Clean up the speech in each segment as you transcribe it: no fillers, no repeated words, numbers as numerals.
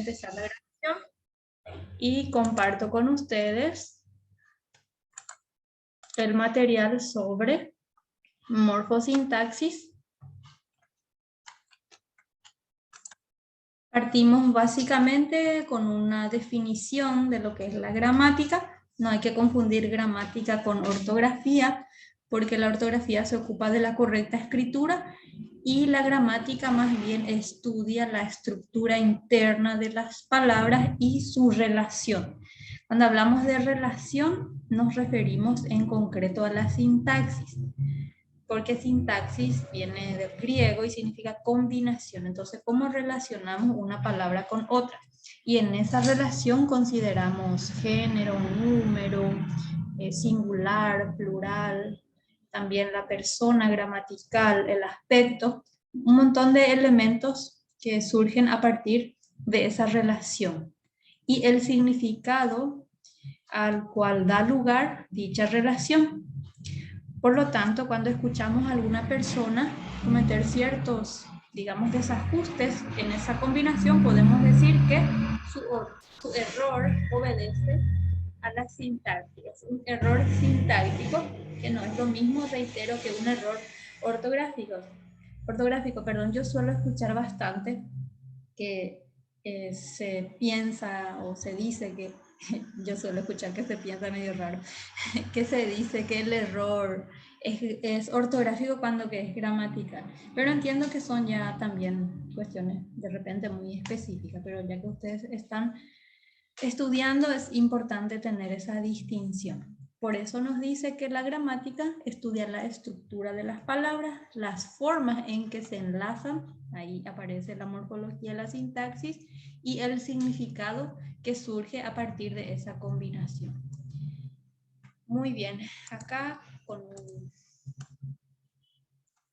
empezar la grabación y comparto con ustedes el material sobre morfosintaxis. Partimos básicamente con una definición de lo que es la gramática. No hay que confundir gramática con ortografía, porque la ortografía se ocupa de la correcta escritura y la gramática más bien estudia la estructura interna de las palabras y su relación. Cuando hablamos de relación, nos referimos en concreto a la sintaxis, porque sintaxis viene del griego y significa combinación. Entonces, ¿cómo relacionamos una palabra con otra? Y en esa relación consideramos género, número, singular, plural, también la persona gramatical, el aspecto, un montón de elementos que surgen a partir de esa relación. Y el significado al cual da lugar dicha relación. Por lo tanto, cuando escuchamos a alguna persona cometer ciertos, digamos, desajustes en esa combinación, podemos decir que su error obedece a la sintaxis. Es un error sintáctico, que no es lo mismo, reitero, que un error ortográfico. Yo suelo escuchar bastante que se piensa o se dice que, yo suelo escuchar que se piensa medio raro, que se dice que el error es ortográfico cuando que es gramatical. Pero entiendo que son ya también cuestiones de repente muy específicas, pero ya que ustedes están estudiando es importante tener esa distinción. Por eso nos dice que la gramática estudia la estructura de las palabras, las formas en que se enlazan, ahí aparece la morfología, la sintaxis, y el significado que surge a partir de esa combinación. Muy bien, acá con un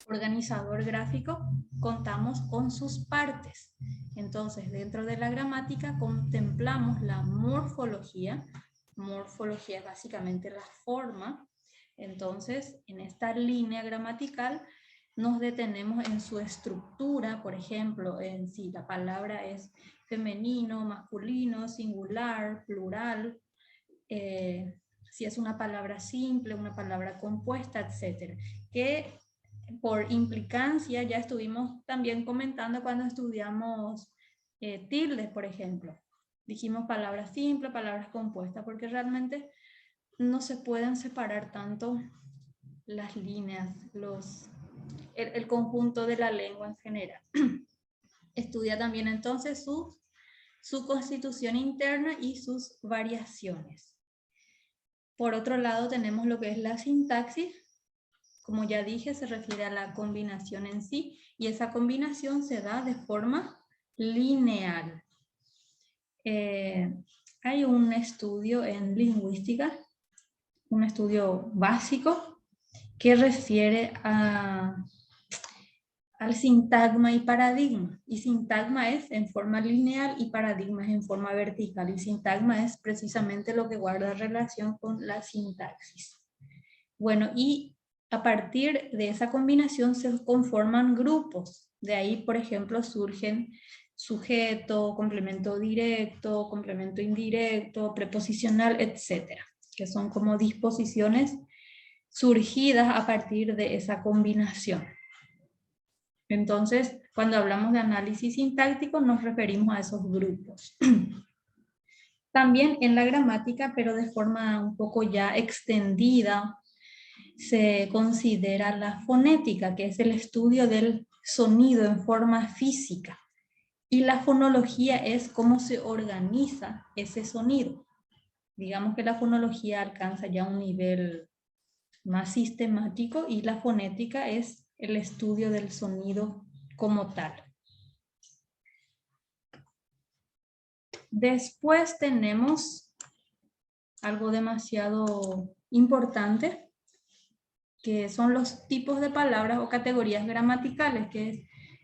organizador gráfico contamos con sus partes. Entonces, dentro de la gramática contemplamos la morfología. Morfología es básicamente la forma. Entonces, en esta línea gramatical nos detenemos en su estructura, por ejemplo, en si la palabra es femenino, masculino, singular, plural, si es una palabra simple, una palabra compuesta, etc. Que por implicancia ya estuvimos también comentando cuando estudiamos tildes, por ejemplo. Dijimos palabras simples, palabras compuestas, porque realmente no se pueden separar tanto las líneas, el conjunto de la lengua en general. Estudia también entonces su constitución interna y sus variaciones. Por otro lado tenemos lo que es la sintaxis. Como ya dije, se refiere a la combinación en sí, y esa combinación se da de forma lineal. Hay un estudio en lingüística, un estudio básico, que refiere al sintagma y paradigma. Y sintagma es en forma lineal y paradigma es en forma vertical. Y sintagma es precisamente lo que guarda relación con la sintaxis. Bueno, y a partir de esa combinación se conforman grupos. De ahí, por ejemplo, surgen sujeto, complemento directo, complemento indirecto, preposicional, etc. Que son como disposiciones surgidas a partir de esa combinación. Entonces, cuando hablamos de análisis sintáctico, nos referimos a esos grupos. También en la gramática, pero de forma un poco ya extendida, se considera la fonética, que es el estudio del sonido en forma física. Y la fonología es cómo se organiza ese sonido. Digamos que la fonología alcanza ya un nivel más sistemático y la fonética es el estudio del sonido como tal. Después tenemos algo demasiado importante, que son los tipos de palabras o categorías gramaticales, que es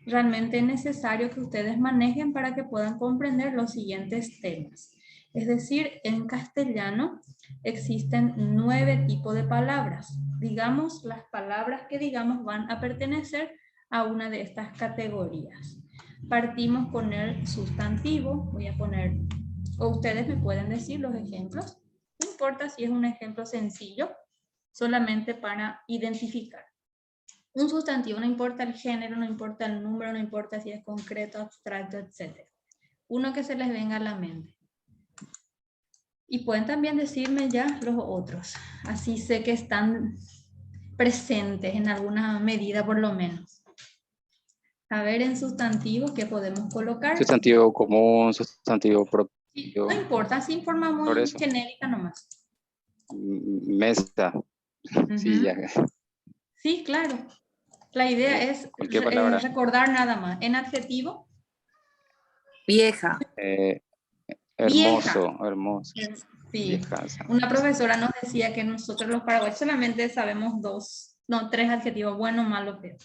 realmente necesario que ustedes manejen para que puedan comprender los siguientes temas. Es decir, en castellano existen 9 tipos de palabras. Digamos, las palabras que digamos van a pertenecer a una de estas categorías. partimos con el sustantivo. Voy a poner, o ustedes me pueden decir los ejemplos. No importa si es un ejemplo sencillo, solamente para identificar. Un sustantivo, no importa el género, no importa el número, no importa si es concreto, abstracto, etc. Uno que se les venga a la mente. Y pueden también decirme ya los otros. Así sé que están presentes en alguna medida por lo menos. A ver, en sustantivos, ¿qué podemos colocar? Sustantivo común, sustantivo propio. Sí, no importa, sin forma muy Por eso. genérica nomás. Mesa. Uh-huh. Sí, ya. Sí, claro. La idea es Cualquier palabra. recordar nada más. En adjetivo. Vieja. Hermoso, Vieja. hermoso. Sí. Vieja. Una profesora nos decía que nosotros los paraguayos solamente sabemos tres adjetivos, bueno, malo, feo.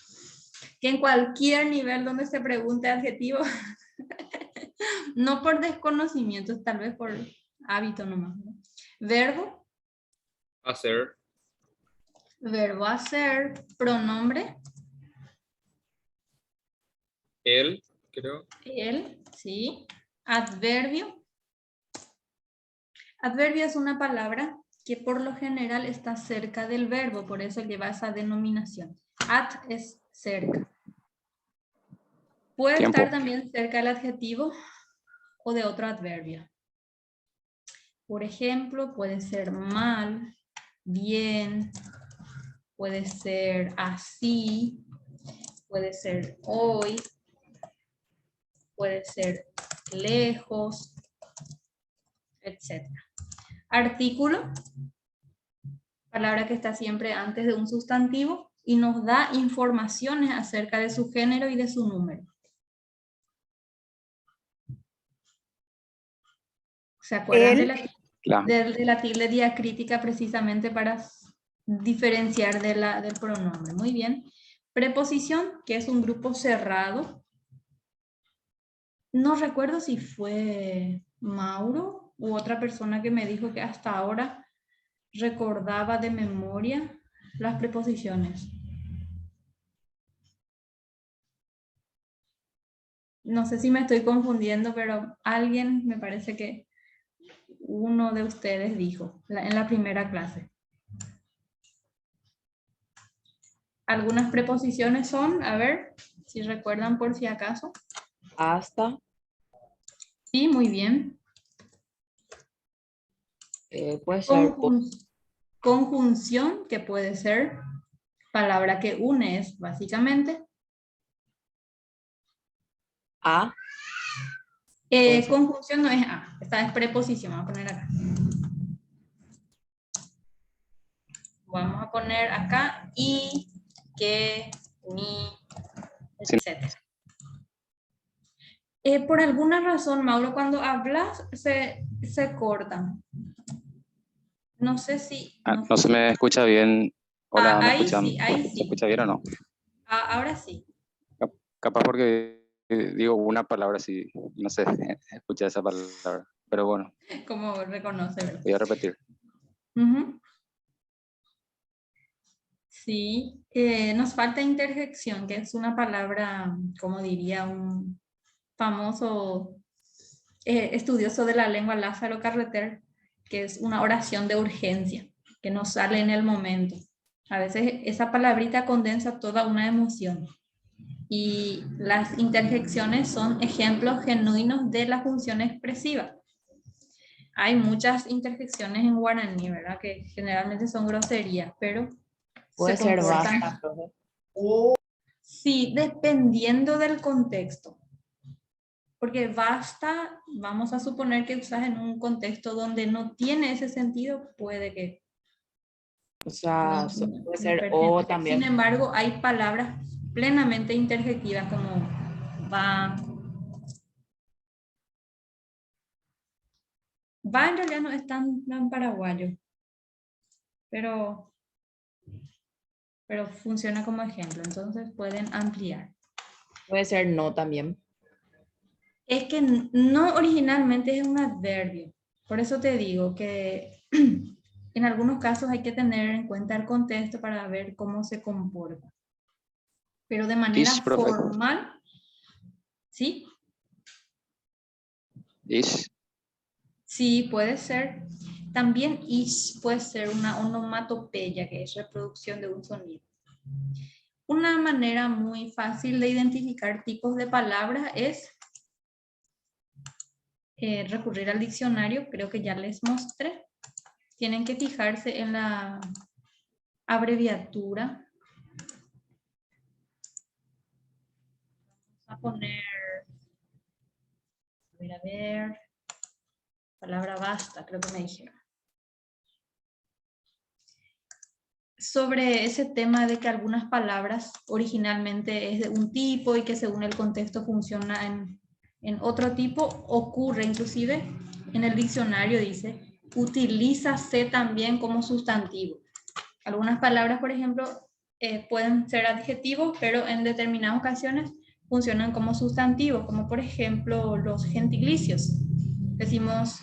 Que en cualquier nivel donde se pregunte adjetivo, no por desconocimiento, tal vez por hábito nomás, ¿no? Verbo. Hacer. Verbo hacer. Pronombre. Él, creo. Él, sí. Adverbio. Adverbio es una palabra que por lo general está cerca del verbo, por eso lleva esa denominación. Ad es cerca. Puede Tiempo. estar también cerca del adjetivo o de otro adverbio. Por ejemplo, puede ser mal, bien, puede ser así, puede ser hoy, puede ser lejos, etc. Artículo, palabra que está siempre antes de un sustantivo y nos da informaciones acerca de su género y de su número. ¿Se acuerdan de la tilde diacrítica precisamente para diferenciar del pronombre? Muy bien. Preposición, que es un grupo cerrado. No recuerdo si fue Mauro u otra persona que me dijo que hasta ahora recordaba de memoria las preposiciones. No sé si me estoy confundiendo, pero alguien, me parece que uno de ustedes dijo en la primera clase. Algunas preposiciones son, a ver, si recuerdan por si acaso. Hasta. Sí, muy bien. Puede ser. Conjunción, que puede ser palabra que une, es básicamente. A. Conjunción no es A, esta es preposición, vamos a poner acá. Vamos a poner acá y, que, ni, etc. Por alguna razón, Mauro, cuando hablas se corta. No sé si... No se me escucha bien. Hola, ¿me ahí escuchan? sí, ahí sí. ¿Se escucha bien o no? Ahora sí. Capaz porque digo una palabra si no sé, escucha esa palabra. Pero bueno. Como reconoce, ¿verdad? Voy a repetir. Uh-huh. Sí, nos falta interjección, que es una palabra, como diría un famoso estudioso de la lengua, Lázaro Carreter, que es una oración de urgencia, que nos sale en el momento. A veces esa palabrita condensa toda una emoción. Y las interjecciones son ejemplos genuinos de la función expresiva. Hay muchas interjecciones en guaraní, ¿verdad? Que generalmente son groserías, pero Puede se ser comportan. basta, profe. Sí, dependiendo del contexto. Porque basta, vamos a suponer que usas en un contexto donde no tiene ese sentido, puede que... O sea, no, puede ser o también. Sin embargo, hay palabras plenamente interjectivas como va. Va en realidad no es tan paraguayo, pero funciona como ejemplo, entonces pueden ampliar. Puede ser no también. Es que no originalmente es un adverbio, por eso te digo que en algunos casos hay que tener en cuenta el contexto para ver cómo se comporta. Pero de manera formal, ¿Sí? Ish. Sí, puede ser. También ish puede ser una onomatopeya, que es reproducción de un sonido. Una manera muy fácil de identificar tipos de palabras es recurrir al diccionario. Creo que ya les mostré. Tienen que fijarse en la abreviatura. Vamos a poner, a ver, palabra basta, creo que me dijeron. Sobre ese tema de que algunas palabras originalmente es de un tipo y que según el contexto funciona en otro tipo, ocurre inclusive en el diccionario, dice, utilízase también como sustantivo. Algunas palabras, por ejemplo, pueden ser adjetivos, pero en determinadas ocasiones funcionan como sustantivos, como por ejemplo los gentilicios. Decimos,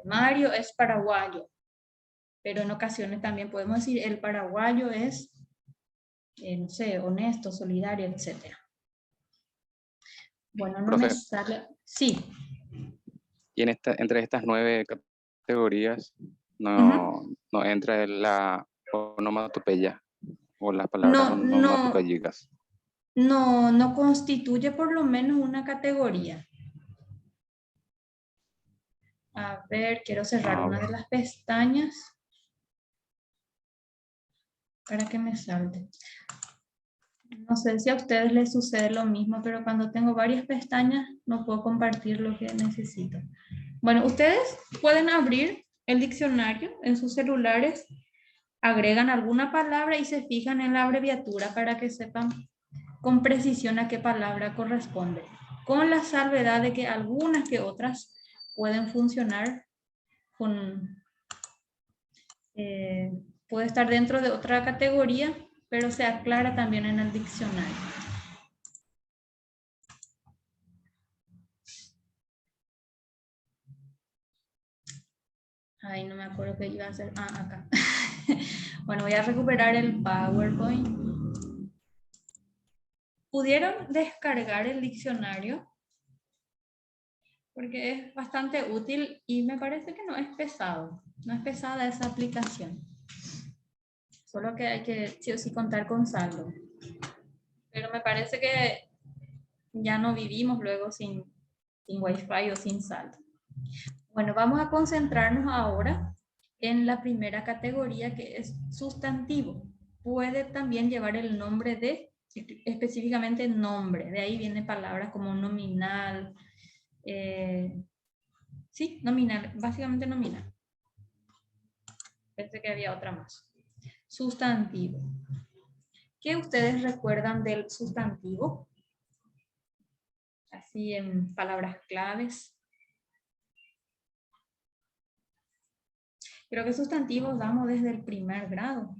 Mario es paraguayo, pero en ocasiones también podemos decir el paraguayo es, no sé, honesto, solidario, etc. Bueno, no me Profe, sale. Sí. y entre estas 9 categorías no entra la onomatopeya o las palabras onomatopéyicas. No constituye por lo menos una categoría. A ver, quiero cerrar una de las pestañas para que me salte. No sé si a ustedes les sucede lo mismo, pero cuando tengo varias pestañas no puedo compartir lo que necesito. Bueno, ustedes pueden abrir el diccionario en sus celulares, agregan alguna palabra y se fijan en la abreviatura para que sepan con precisión a qué palabra corresponde, con la salvedad de que algunas que otras pueden funcionar con... puede estar dentro de otra categoría, pero se aclara también en el diccionario. Ay, no me acuerdo qué iba a hacer. Ah, acá. Bueno, voy a recuperar el PowerPoint. ¿Pudieron descargar el diccionario? Porque es bastante útil y me parece que no es pesado. No es pesada esa aplicación. Solo que hay que sí o sí contar con saldo. Pero me parece que ya no vivimos luego sin Wi-Fi o sin saldo. Bueno, vamos a concentrarnos ahora en la primera categoría, que es sustantivo. Puede también llevar el nombre de, específicamente nombre. De ahí vienen palabras como nominal. Sí, nominal, básicamente nominal. Pensé que había otra más. Sustantivo. ¿Qué ustedes recuerdan del sustantivo? Así en palabras claves. Creo que sustantivos damos desde el primer grado.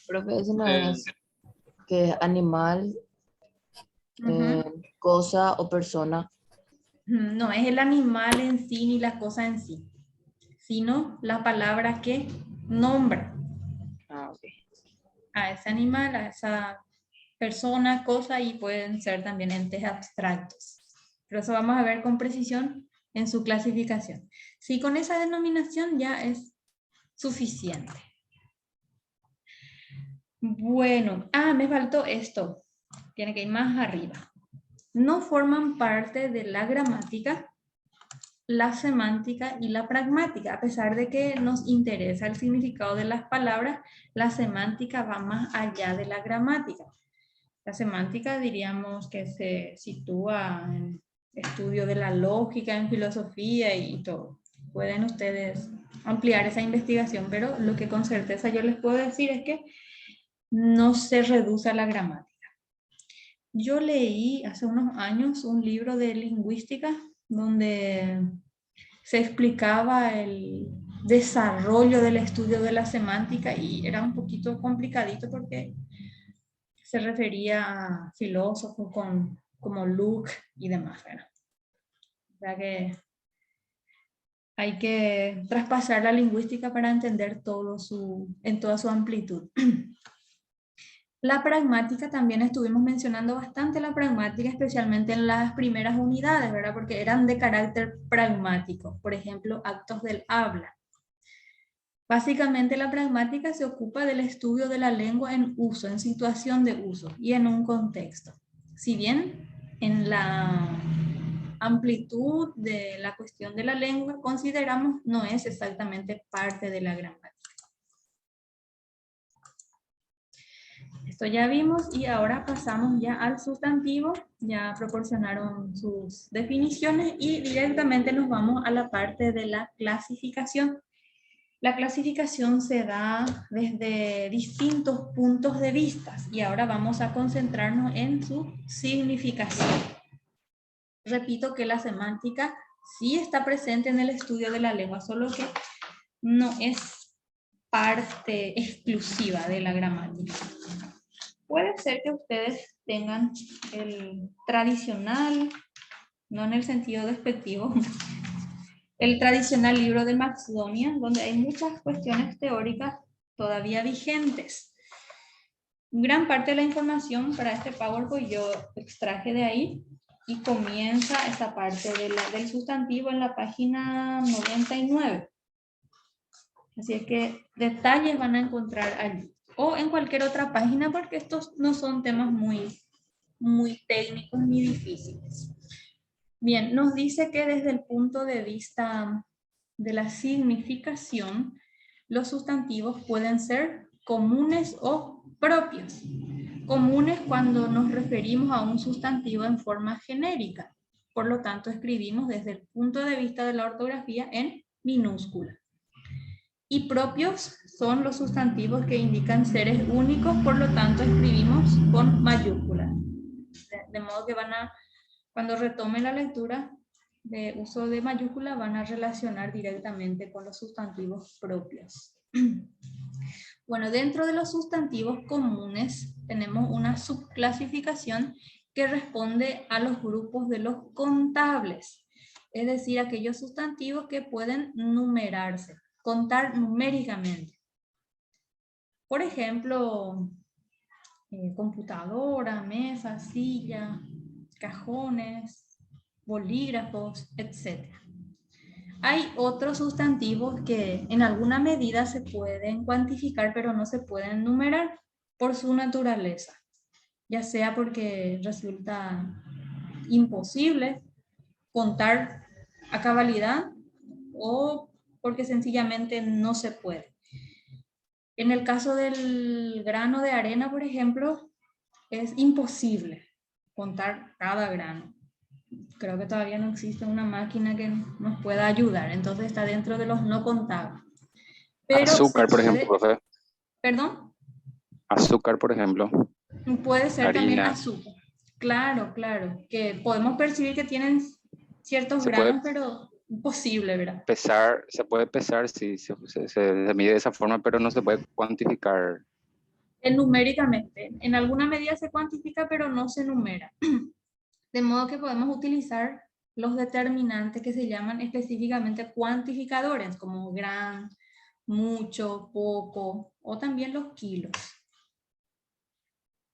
Profe, eso no es que es animal, cosa o persona. No es el animal en sí ni la cosa en sí, sino la palabra que nombra a ese animal, a esa persona, cosa, y pueden ser también entes abstractos. Pero eso vamos a ver con precisión en su clasificación. Sí, con esa denominación ya es suficiente. Bueno, me faltó esto. Tiene que ir más arriba. No forman parte de la gramática, la semántica y la pragmática. A pesar de que nos interesa el significado de las palabras, la semántica va más allá de la gramática. La semántica diríamos que se sitúa en estudio de la lógica, en filosofía y todo. Pueden ustedes ampliar esa investigación, pero lo que con certeza yo les puedo decir es que no se reduce a la gramática. Yo leí hace unos años un libro de lingüística donde se explicaba el desarrollo del estudio de la semántica y era un poquito complicadito porque se refería a filósofos como Luke y demás. Bueno, o sea que hay que traspasar la lingüística para entender todo en toda su amplitud. La pragmática también estuvimos mencionando bastante la pragmática, especialmente en las primeras unidades, ¿verdad? Porque eran de carácter pragmático, por ejemplo, actos del habla. Básicamente la pragmática se ocupa del estudio de la lengua en uso, en situación de uso y en un contexto. Si bien en la amplitud de la cuestión de la lengua consideramos no es exactamente parte de la gramática. Esto ya vimos y ahora pasamos ya al sustantivo. Ya proporcionaron sus definiciones y directamente nos vamos a la parte de la clasificación. La clasificación se da desde distintos puntos de vista y ahora vamos a concentrarnos en su significación. Repito que la semántica sí está presente en el estudio de la lengua, solo que no es parte exclusiva de la gramática. Puede ser que ustedes tengan el tradicional, no en el sentido despectivo, el tradicional libro de Macedonia, donde hay muchas cuestiones teóricas todavía vigentes. Gran parte de la información para este PowerPoint yo extraje de ahí y comienza esta parte del sustantivo en la página 99. Así es que detalles van a encontrar allí o en cualquier otra página porque estos no son temas muy técnicos ni difíciles. Bien, nos dice que desde el punto de vista de la significación, los sustantivos pueden ser comunes o propios. Comunes cuando nos referimos a un sustantivo en forma genérica. Por lo tanto, escribimos desde el punto de vista de la ortografía en minúscula. Y propios son los sustantivos que indican seres únicos, por lo tanto, escribimos con mayúscula. De modo que cuando retomen la lectura de uso de mayúscula, van a relacionar directamente con los sustantivos propios. Bueno, dentro de los sustantivos comunes tenemos una subclasificación que responde a los grupos de los contables, es decir, aquellos sustantivos que pueden numerarse, contar numéricamente. Por ejemplo, computadora, mesa, silla, cajones, bolígrafos, etc. Hay otros sustantivos que en alguna medida se pueden cuantificar, pero no se pueden numerar por su naturaleza, ya sea porque resulta imposible contar a cabalidad o porque sencillamente no se puede. En el caso del grano de arena, por ejemplo, es imposible contar cada grano. Creo que todavía no existe una máquina que nos pueda ayudar, entonces está dentro de los no contables. Pero azúcar, por ejemplo, profe. ¿Perdón? Azúcar, por ejemplo. Puede ser harina. También azúcar. Claro, que podemos percibir que tienen ciertos granos, pero imposible, ¿verdad? Se puede pesar, sí, se mide de esa forma, pero no se puede cuantificar. Numéricamente, en alguna medida se cuantifica, pero no se numera. De modo que podemos utilizar los determinantes que se llaman específicamente cuantificadores, como gran, mucho, poco, o también los kilos,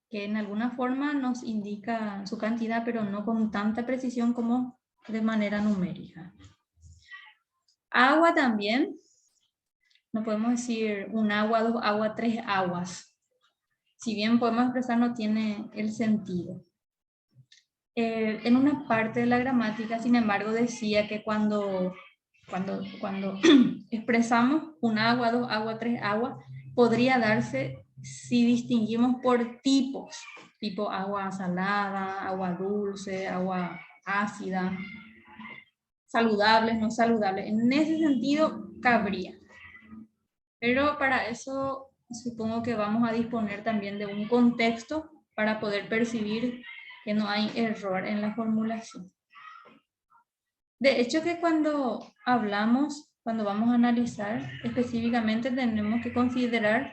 que en alguna forma nos indica su cantidad, pero no con tanta precisión como de manera numérica. Agua también, no podemos decir un agua, dos aguas, tres aguas. Si bien podemos expresar, no tiene el sentido. En una parte de la gramática, sin embargo, decía que cuando expresamos un agua, dos aguas, tres aguas, podría darse si distinguimos por tipos, tipo agua salada, agua dulce, agua ácida, saludables, no saludables. En ese sentido, cabría. Pero para eso supongo que vamos a disponer también de un contexto para poder percibir que no hay error en la formulación. De hecho que cuando vamos a analizar específicamente, tenemos que considerar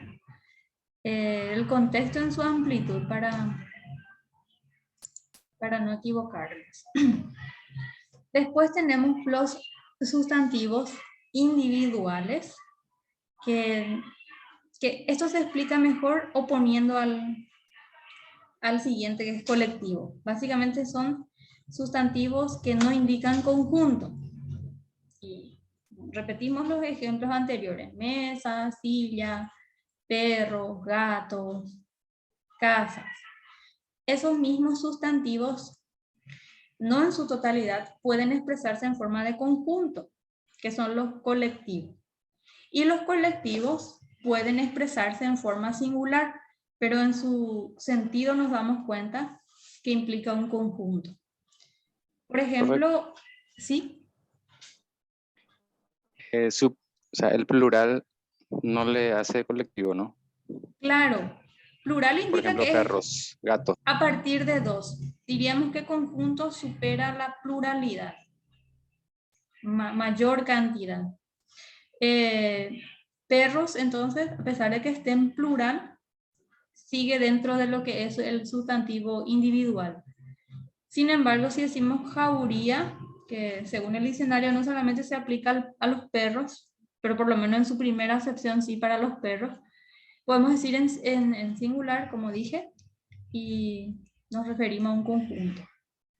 el contexto en su amplitud para no equivocarnos. Después tenemos los sustantivos individuales, que esto se explica mejor oponiendo al al siguiente, que es colectivo. Básicamente son sustantivos que no indican conjunto. Y repetimos los ejemplos anteriores: mesa, silla, perros, gatos, casas. Esos mismos sustantivos, no en su totalidad, pueden expresarse en forma de conjunto, que son los colectivos. Y los colectivos pueden expresarse en forma singular, pero en su sentido nos damos cuenta que implica un conjunto. Por ejemplo, ¿sí? O sea, el plural no le hace colectivo, ¿no? Claro, plural Por indica ejemplo, que es perros, gatos. a partir de dos. Diríamos que conjunto supera la pluralidad, mayor cantidad. Perros, entonces, a pesar de que esté en plural, sigue dentro de lo que es el sustantivo individual. Sin embargo, si decimos jauría, que según el diccionario no solamente se aplica a los perros, pero por lo menos en su primera acepción sí para los perros, podemos decir en singular, como dije, y nos referimos a un conjunto,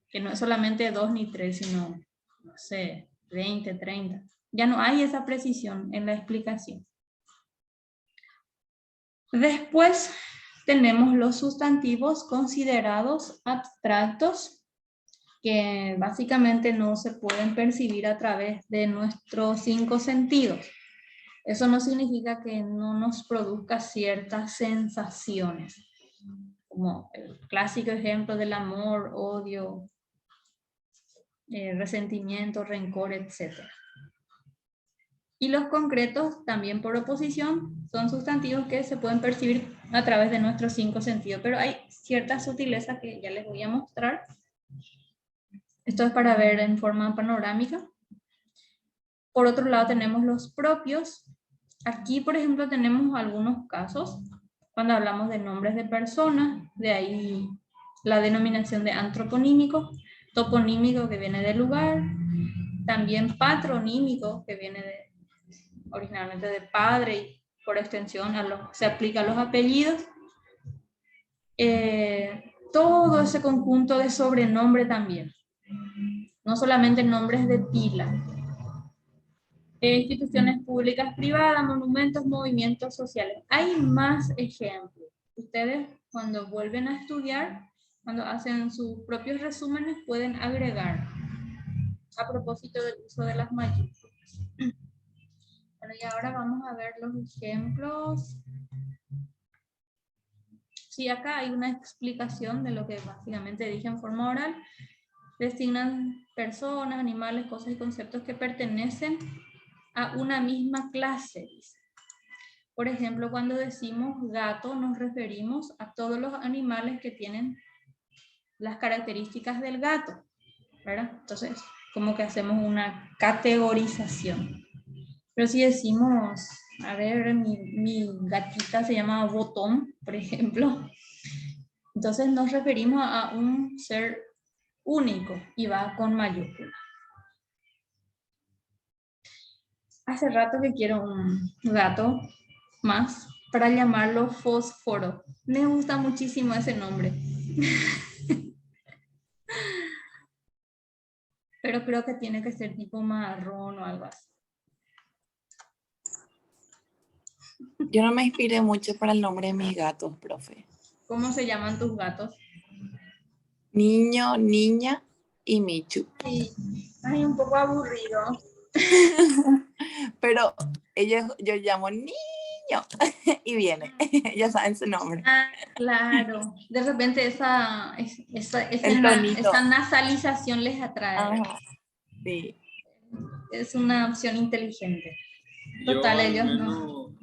que no es solamente 2 ni 3, sino, no sé, 20, 30. Ya no hay esa precisión en la explicación. Después tenemos los sustantivos considerados abstractos, que básicamente no se pueden percibir a través de nuestros 5 sentidos. Eso no significa que no nos produzca ciertas sensaciones, como el clásico ejemplo del amor, odio, resentimiento, rencor, etc. Y los concretos, también por oposición, son sustantivos que se pueden percibir a través de nuestros 5 sentidos, pero hay ciertas sutilezas que ya les voy a mostrar. Esto es para ver en forma panorámica. Por otro lado tenemos los propios. Aquí, por ejemplo, tenemos algunos casos cuando hablamos de nombres de personas, de ahí la denominación de antroponímico, toponímico, que viene del lugar, también patronímico, que viene originalmente de padre y por extensión se aplica a los apellidos. Todo ese conjunto de sobrenombre también, no solamente nombres de pila. Instituciones públicas, privadas, monumentos, movimientos sociales. Hay más ejemplos. Ustedes, cuando vuelven a estudiar, cuando hacen sus propios resúmenes, pueden agregar a propósito del uso de las mayúsculas. Bueno, y ahora vamos a ver los ejemplos. Sí, acá hay una explicación de lo que básicamente dije en forma oral. Designan personas, animales, cosas y conceptos que pertenecen a una misma clase. Por ejemplo, cuando decimos gato, nos referimos a todos los animales que tienen las características del gato, ¿verdad? Entonces, como que hacemos una categorización. Pero si decimos, a ver, mi gatita se llama Botón, por ejemplo, entonces nos referimos a un ser único y va con mayúscula. Hace rato que quiero un gato más para llamarlo Fósforo. Me gusta muchísimo ese nombre. Pero creo que tiene que ser tipo marrón o algo así. Yo no me inspiré mucho para el nombre de mis gatos, profe. ¿Cómo se llaman tus gatos? Niño, niña y Michu. Sí, ay, un poco aburrido. Pero yo llamo niño y viene. Ya saben su nombre. Ah, claro. De repente esa tonito. nasalización les atrae. Ajá, sí. Es una opción inteligente. Yo Total, al ellos menos,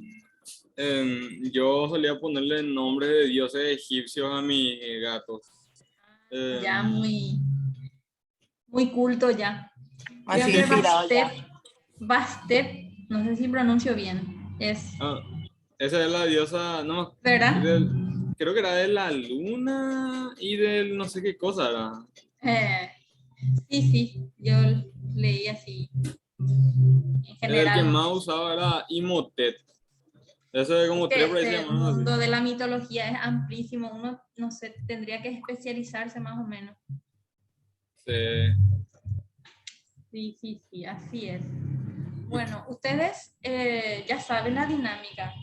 yo solía ponerle nombres de dioses egipcios a mis gatos. ya muy culto ya. Así Creo que inspirado ya. Bastet, no sé si pronuncio bien, Esa es la diosa, no, ¿verdad? creo que era de la luna y del no sé qué cosa era. Sí, yo leí así en El que general. más usaba era Imhotep. Eso es como tres por ahí se Este llaman, ¿no? mundo de la mitología es amplísimo, uno, no sé, tendría que especializarse más o menos. Sí. Sí, así es. Bueno, ustedes ya saben la dinámica.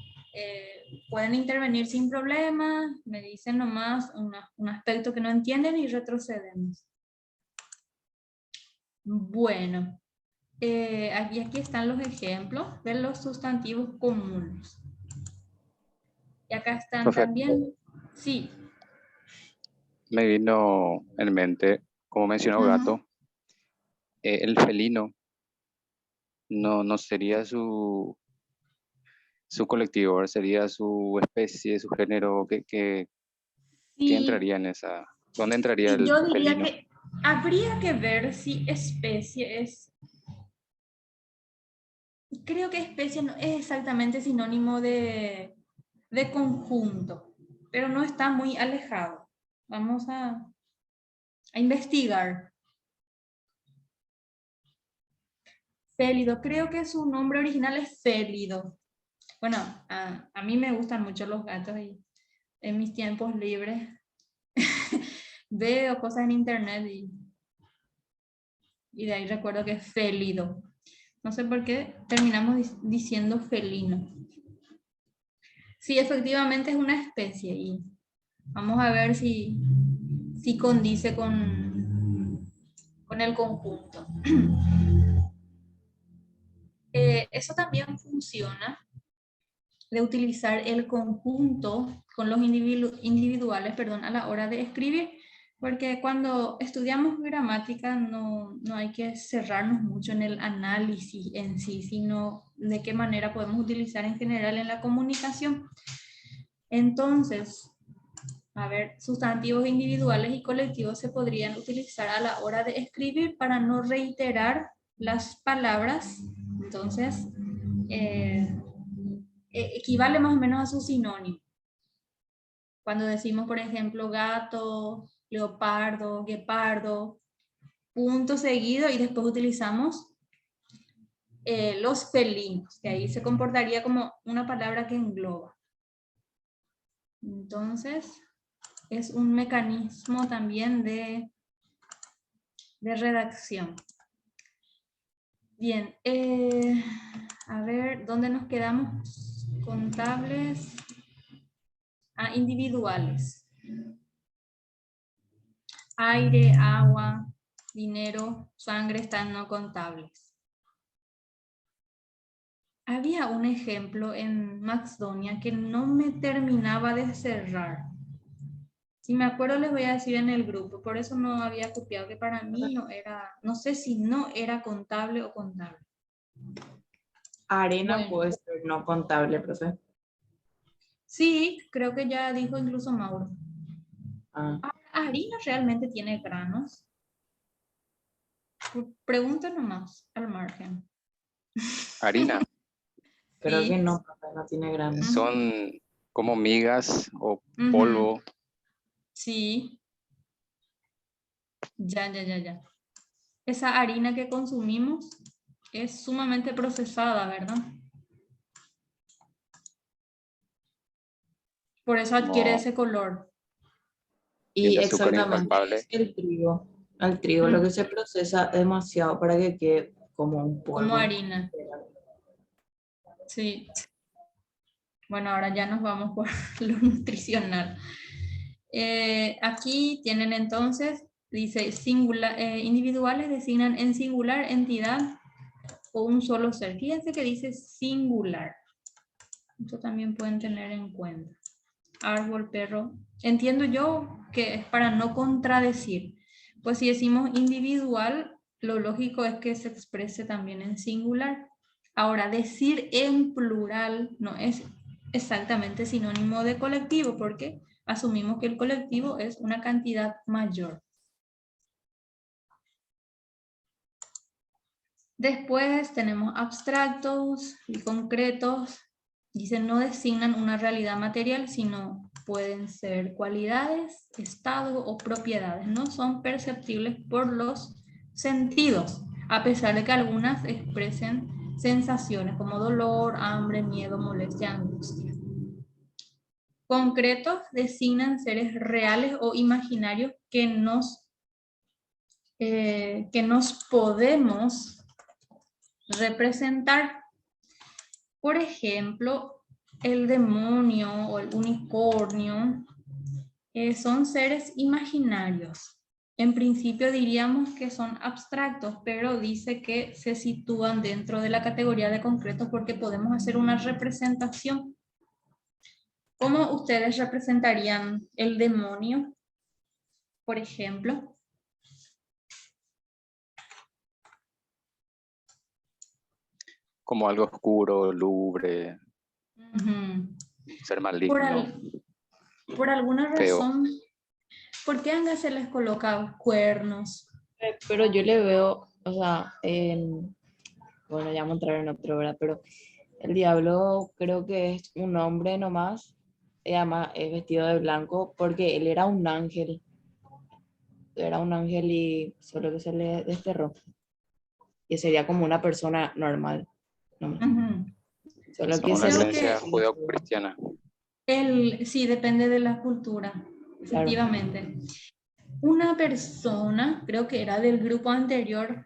Pueden intervenir sin problema, me dicen nomás un aspecto que no entienden y retrocedemos. Bueno, aquí están los ejemplos de los sustantivos comunes. Y acá están Profe. también, sí. Me vino en mente, como mencionó Ujú. Gato, el felino no sería su colectivo, ¿verdad? Sería su especie, su género, ¿qué Sí, entraría en esa? ¿Dónde entraría y el yo diría felino? que habría que ver si especie es. Creo que especie no es exactamente sinónimo de conjunto, pero no está muy alejado. Vamos a investigar. Félido, creo que su nombre original es Félido. Bueno, a mí me gustan mucho los gatos y en mis tiempos libres veo cosas en internet y de ahí recuerdo que es Félido. No sé por qué terminamos diciendo felino. Sí, efectivamente es una especie y vamos a ver si condice con el conjunto. Eso también funciona de utilizar el conjunto con los individuales, a la hora de escribir, porque cuando estudiamos gramática no hay que cerrarnos mucho en el análisis en sí, sino de qué manera podemos utilizar en general en la comunicación. Entonces, a ver, sustantivos individuales y colectivos se podrían utilizar a la hora de escribir para no reiterar las palabras. Entonces, equivale más o menos a su sinónimo. Cuando decimos, por ejemplo, gato, leopardo, guepardo, punto seguido y después utilizamos los felinos, que ahí se comportaría como una palabra que engloba. Entonces, es un mecanismo también de redacción. Bien, a ver, ¿dónde nos quedamos? Contables. Individuales. Aire, agua, dinero, sangre están no contables. Había un ejemplo en Maxdonia que no me terminaba de cerrar. Si me acuerdo les voy a decir en el grupo, por eso no había copiado, que para mí no era, no sé si no era contable o contable. Arena Bueno. puede ser no contable, profe. Sí, creo que ya dijo incluso Mauro. Ah. ¿Harina realmente tiene granos? Pregunta nomás al margen. Harina. Creo Sí. que no, profe, no tiene granos. Son como migas o Ujú. polvo. Sí. Ya. Esa harina que consumimos es sumamente procesada, ¿verdad? Por eso adquiere Como ese color. Y el azúcar exactamente impalpable. es el trigo. Al trigo lo que se procesa demasiado para que quede como un polvo. Como harina. Sí. Bueno, ahora ya nos vamos por lo nutricional. Aquí tienen entonces, dice, individuales designan en singular entidad o un solo ser. Fíjense que dice singular. Eso también pueden tener en cuenta. Árbol, perro. Entiendo yo que es para no contradecir. Pues si decimos individual, lo lógico es que se exprese también en singular. Ahora, decir en plural no es exactamente sinónimo de colectivo, porque asumimos que el colectivo es una cantidad mayor. Después tenemos abstractos y concretos. Dicen, no designan una realidad material, sino pueden ser cualidades, estado o propiedades. No son perceptibles por los sentidos, a pesar de que algunas expresen sensaciones como dolor, hambre, miedo, molestia, angustia. Concretos designan seres reales o imaginarios que nos podemos representar. Por ejemplo, el demonio o el unicornio son seres imaginarios. En principio diríamos que son abstractos, pero dice que se sitúan dentro de la categoría de concretos porque podemos hacer una representación. ¿Cómo ustedes representarían el demonio, por ejemplo? Como algo oscuro, lúgubre, ser maligno, Por alguna feo. razón, ¿por qué anga se les coloca cuernos? Pero yo le veo, o sea, bueno, ya vamos a entrar en otro, ¿verdad? Pero el diablo creo que es un hombre nomás, y además es vestido de blanco porque él era un ángel. Era un ángel y solo que se le desterró. Y sería como una persona normal. ¿No? Solo Es que una se creencia judeo-cristiana. Sí, depende de la cultura, Claro. efectivamente. Una persona, creo que era del grupo anterior,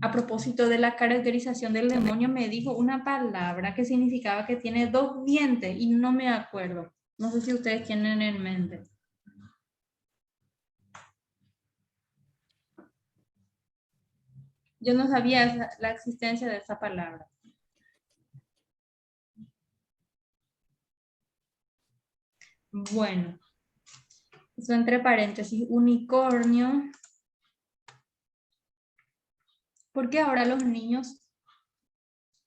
a propósito de la caracterización del demonio, me dijo una palabra que significaba que tiene 2 dientes y no me acuerdo. No sé si ustedes tienen en mente. Yo no sabía la existencia de esa palabra. Bueno, eso entre paréntesis, unicornio. ¿Por qué ahora los niños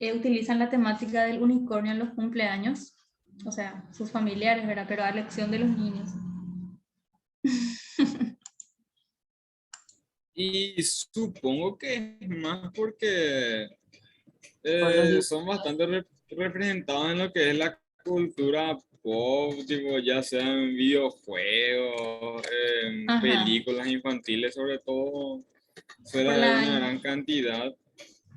utilizan la temática del unicornio en los cumpleaños? O sea, sus familiares, ¿verdad? Pero a elección de los niños. Y supongo que es más porque Por son bastante representados en lo que es la cultura pop, tipo, ya sean videojuegos, en Ajá. películas infantiles, sobre todo, suele Por haber la- una gran cantidad,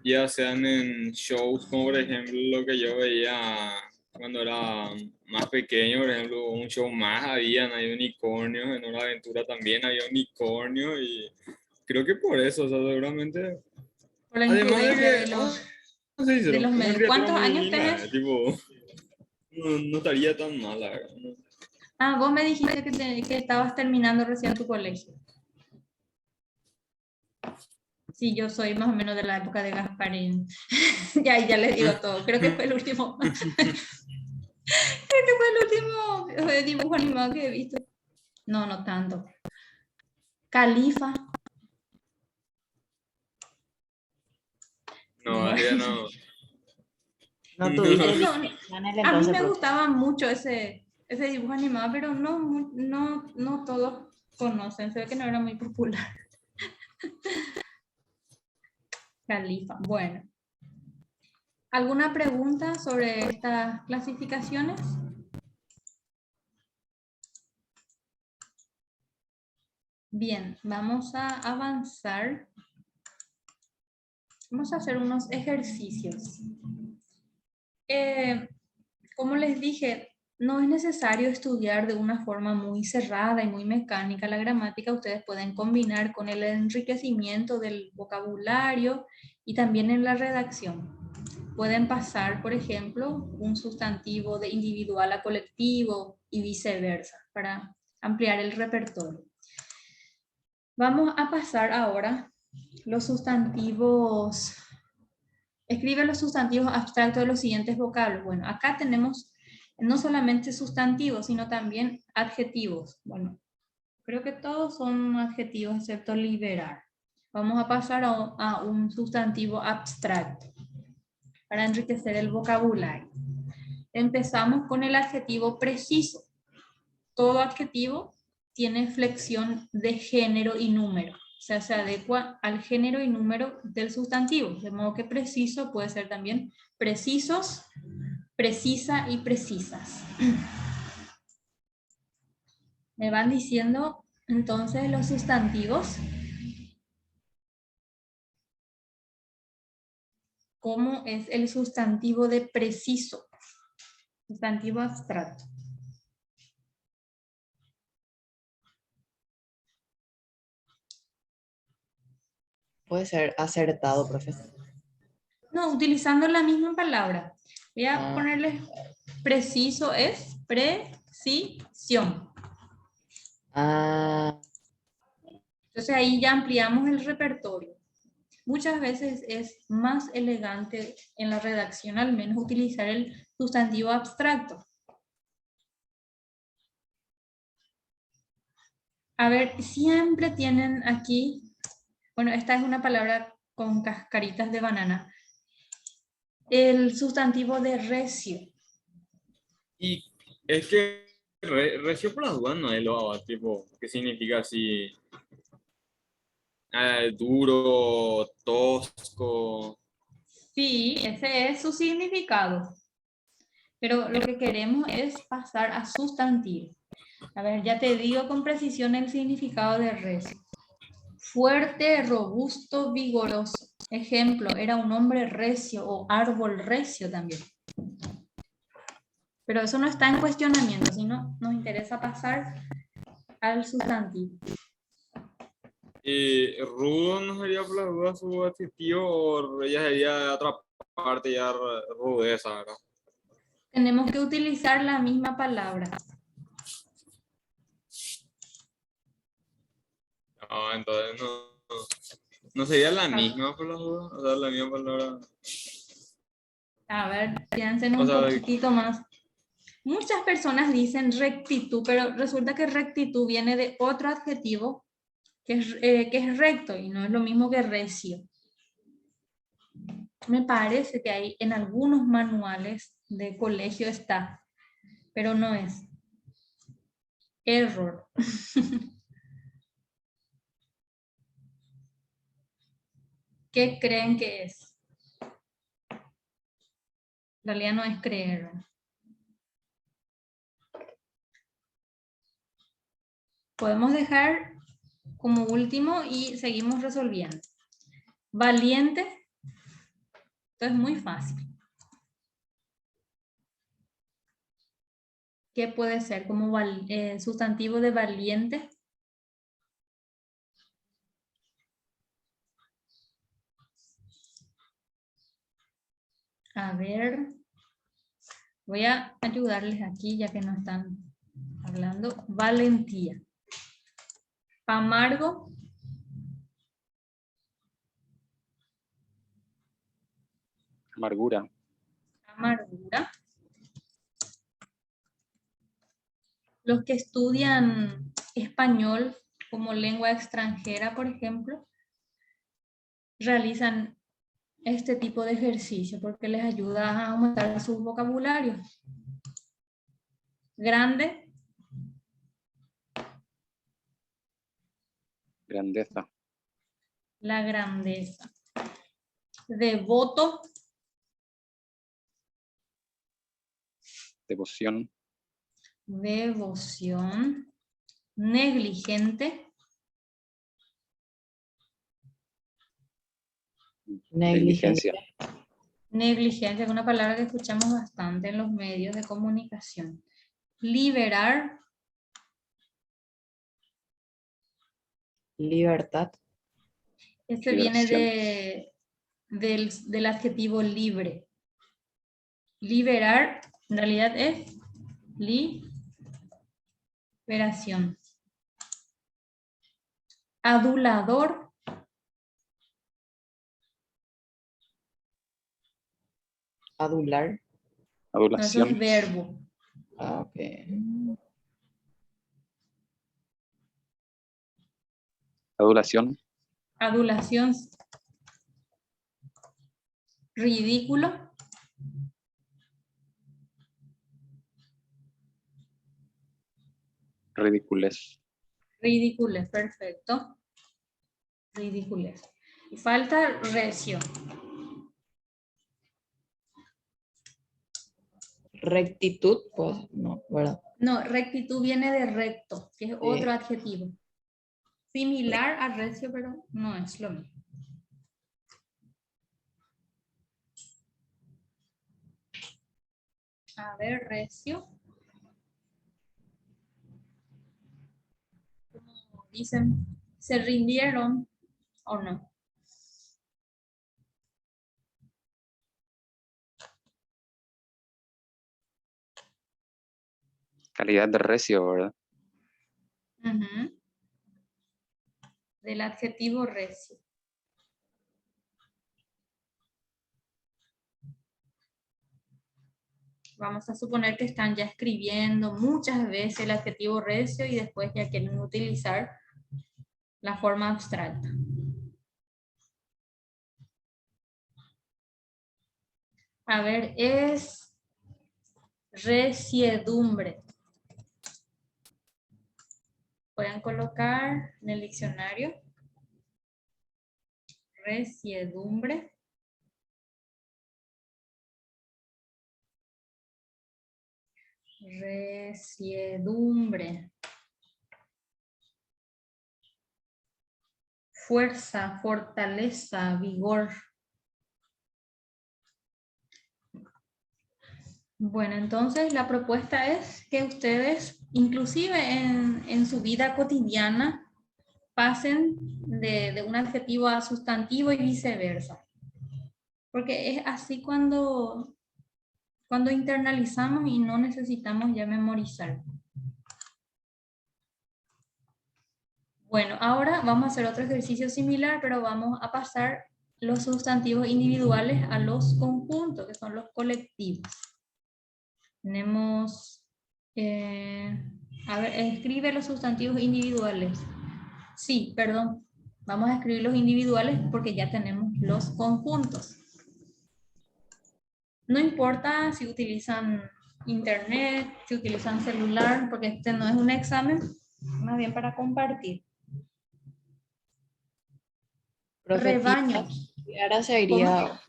ya sean en shows, como por ejemplo lo que yo veía cuando era más pequeño, por ejemplo, un show más había unicornios, en Hora de Aventura también había unicornios, y creo que por eso, o sea, seguramente, por la además de influencia que, no sé, de los una medios. criatura ¿Cuántos muy años linda, tenés? tipo, no estaría tan mal, la verdad. ¿No? Ah, vos me dijiste que estabas terminando recién tu colegio. Sí, yo soy más o menos de la época de Gasparín. ya les digo todo. Creo que fue el último. Dibujo animado que he visto. No, no tanto. Califa. No, ya no. No tuviste No, Disney Channel, a mí entonces me pues, gustaba mucho ese dibujo animado, pero no todos conocen. Se ve que no era muy popular. Califa. Bueno. ¿Alguna pregunta sobre estas clasificaciones? Bien, vamos a avanzar. Vamos a hacer unos ejercicios. Como les dije, no es necesario estudiar de una forma muy cerrada y muy mecánica la gramática. Ustedes pueden combinar con el enriquecimiento del vocabulario y también en la redacción. Pueden pasar, por ejemplo, un sustantivo de individual a colectivo y viceversa para ampliar el repertorio. Vamos a pasar ahora los sustantivos. Escribe los sustantivos abstractos de los siguientes vocablos. Bueno, acá tenemos no solamente sustantivos, sino también adjetivos. Bueno, creo que todos son adjetivos excepto liberar. Vamos a pasar a un sustantivo abstracto para enriquecer el vocabulario. Empezamos con el adjetivo preciso. Todo adjetivo tiene flexión de género y número. O sea, se adecua al género y número del sustantivo. De modo que preciso puede ser también precisos, precisa y precisas. Me van diciendo entonces los sustantivos. cómo es el sustantivo de preciso, sustantivo abstracto. Puede ser acertado, profesor. No, utilizando la misma palabra. Voy a Ah. ponerle preciso es precisión. Ah, Entonces ahí ya ampliamos el repertorio. Muchas veces es más elegante en la redacción al menos utilizar el sustantivo abstracto. A ver, siempre tienen aquí, bueno, esta es una palabra con cascaritas de banana, el sustantivo de recio. Y es que recio por las dudas no es lo tipo, ¿qué significa así? Duro, tosco. Sí, ese es su significado. Pero lo que queremos es pasar a sustantivo. A ver, ya te digo con precisión el significado de recio. Fuerte, robusto, vigoroso. Ejemplo, era un hombre recio o árbol recio también. Pero eso no está en cuestionamiento, sino nos interesa pasar al sustantivo. Rudo no sería por las dudas su adjetivo o ya sería de otra parte ya rudeza, ¿verdad? Tenemos que utilizar la misma palabra. Entonces no sería la misma por las dudas, o sea, la misma palabra. A ver, piensen O un sea, poquitito más. Muchas personas dicen rectitud, pero resulta que rectitud viene de otro adjetivo que es recto y no es lo mismo que recio. Me parece que hay en algunos manuales de colegio está, pero no es. Error. ¿Qué creen que es? En realidad no es creer. Podemos dejar como último y seguimos resolviendo. Valiente. Esto es muy fácil. ¿Qué puede ser como sustantivo de valiente? A ver, voy a ayudarles aquí ya que no están hablando. Valentía. Amargo. Amargura. Amargura. Los que estudian español como lengua extranjera, por ejemplo, realizan este tipo de ejercicio porque les ayuda a aumentar su vocabulario. Grande. Grandeza. La grandeza. Devoto. Devoción. Devoción. Negligente. negligencia. Negligencia es una palabra que escuchamos bastante en los medios de comunicación. Liberar. Libertad. Este viene Liberación. del adjetivo libre. Liberar, en realidad es liberación. Adulador. Adular. No, eso es Adulación. verbo. Ah, ok. Adulación. Adulación. Ridículo. Ridiculez. Ridiculez, perfecto. Ridiculez. Y falta recio. Rectitud, pues no, ¿verdad? No, rectitud viene de recto, que es otro adjetivo. Similar a recio, pero no es lo mismo. A ver, recio. Como dicen, ¿se rindieron o no? Calidad de recio, ¿verdad? Ujú. Del adjetivo recio. Vamos a suponer que están ya escribiendo muchas veces el adjetivo recio y después ya quieren utilizar la forma abstracta. A ver, es resiedumbre. Pueden colocar en el diccionario resiedumbre. Resiedumbre. Fuerza, fortaleza, vigor. Bueno, entonces la propuesta es que ustedes, inclusive en su vida cotidiana, pasen de un adjetivo a sustantivo y viceversa. Porque es así cuando internalizamos y no necesitamos ya memorizar. Bueno, ahora vamos a hacer otro ejercicio similar, pero vamos a pasar los sustantivos individuales a los conjuntos, que son los colectivos. Tenemos, a ver, escribe los sustantivos individuales. Sí, perdón, vamos a escribir los individuales porque ya tenemos los conjuntos. No importa si utilizan internet, si utilizan celular, porque este no es un examen, más bien para compartir. Rebaño. Y ahora sería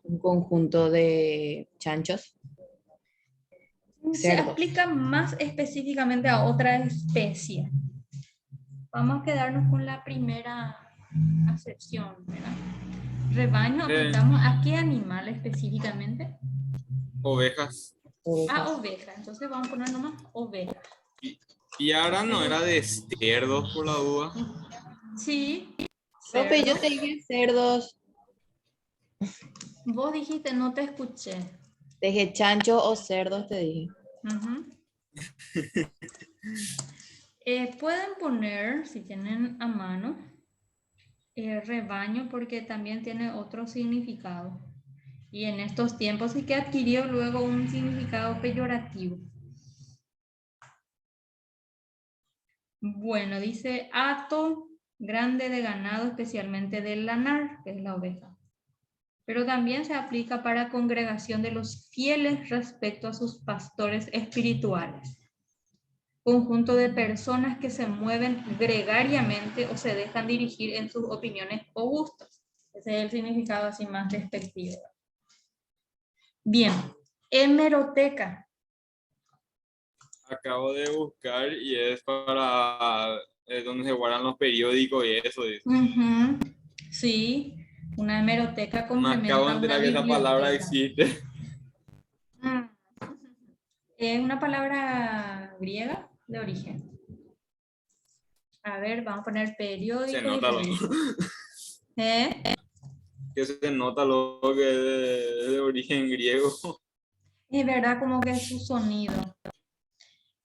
un conjunto de chanchos. Se Cerdos. aplica más específicamente a otra especie. Vamos a quedarnos con la primera acepción, ¿verdad? Rebaño, aplicamos a qué animal específicamente? Ovejas. A oveja. Entonces vamos a poner nomás oveja. Y ahora no era de cerdos por la duda. Sí. Profe, yo cerdo. te dije cerdos. Vos dijiste, no te escuché. Te dije chancho o cerdos, te dije. Ujú. Pueden poner, si tienen a mano, rebaño, porque también tiene otro significado. Y en estos tiempos sí que adquirió luego un significado peyorativo. Bueno, dice hato grande de ganado, especialmente del lanar, que es la oveja. Pero también se aplica para congregación de los fieles respecto a sus pastores espirituales. Conjunto de personas que se mueven gregariamente o se dejan dirigir en sus opiniones o gustos. Ese es el significado así más despectivo. Bien, hemeroteca. Acabo de buscar y es para donde se guardan los periódicos y eso. Uh-huh. Sí, una hemeroteca No complementa acabo de una enterar que esa palabra biblioteca. existe. Es una palabra griega de origen. A ver, vamos a poner periódico. Se nota lo que se nota lo que es de origen griego. Es verdad, como que es su sonido.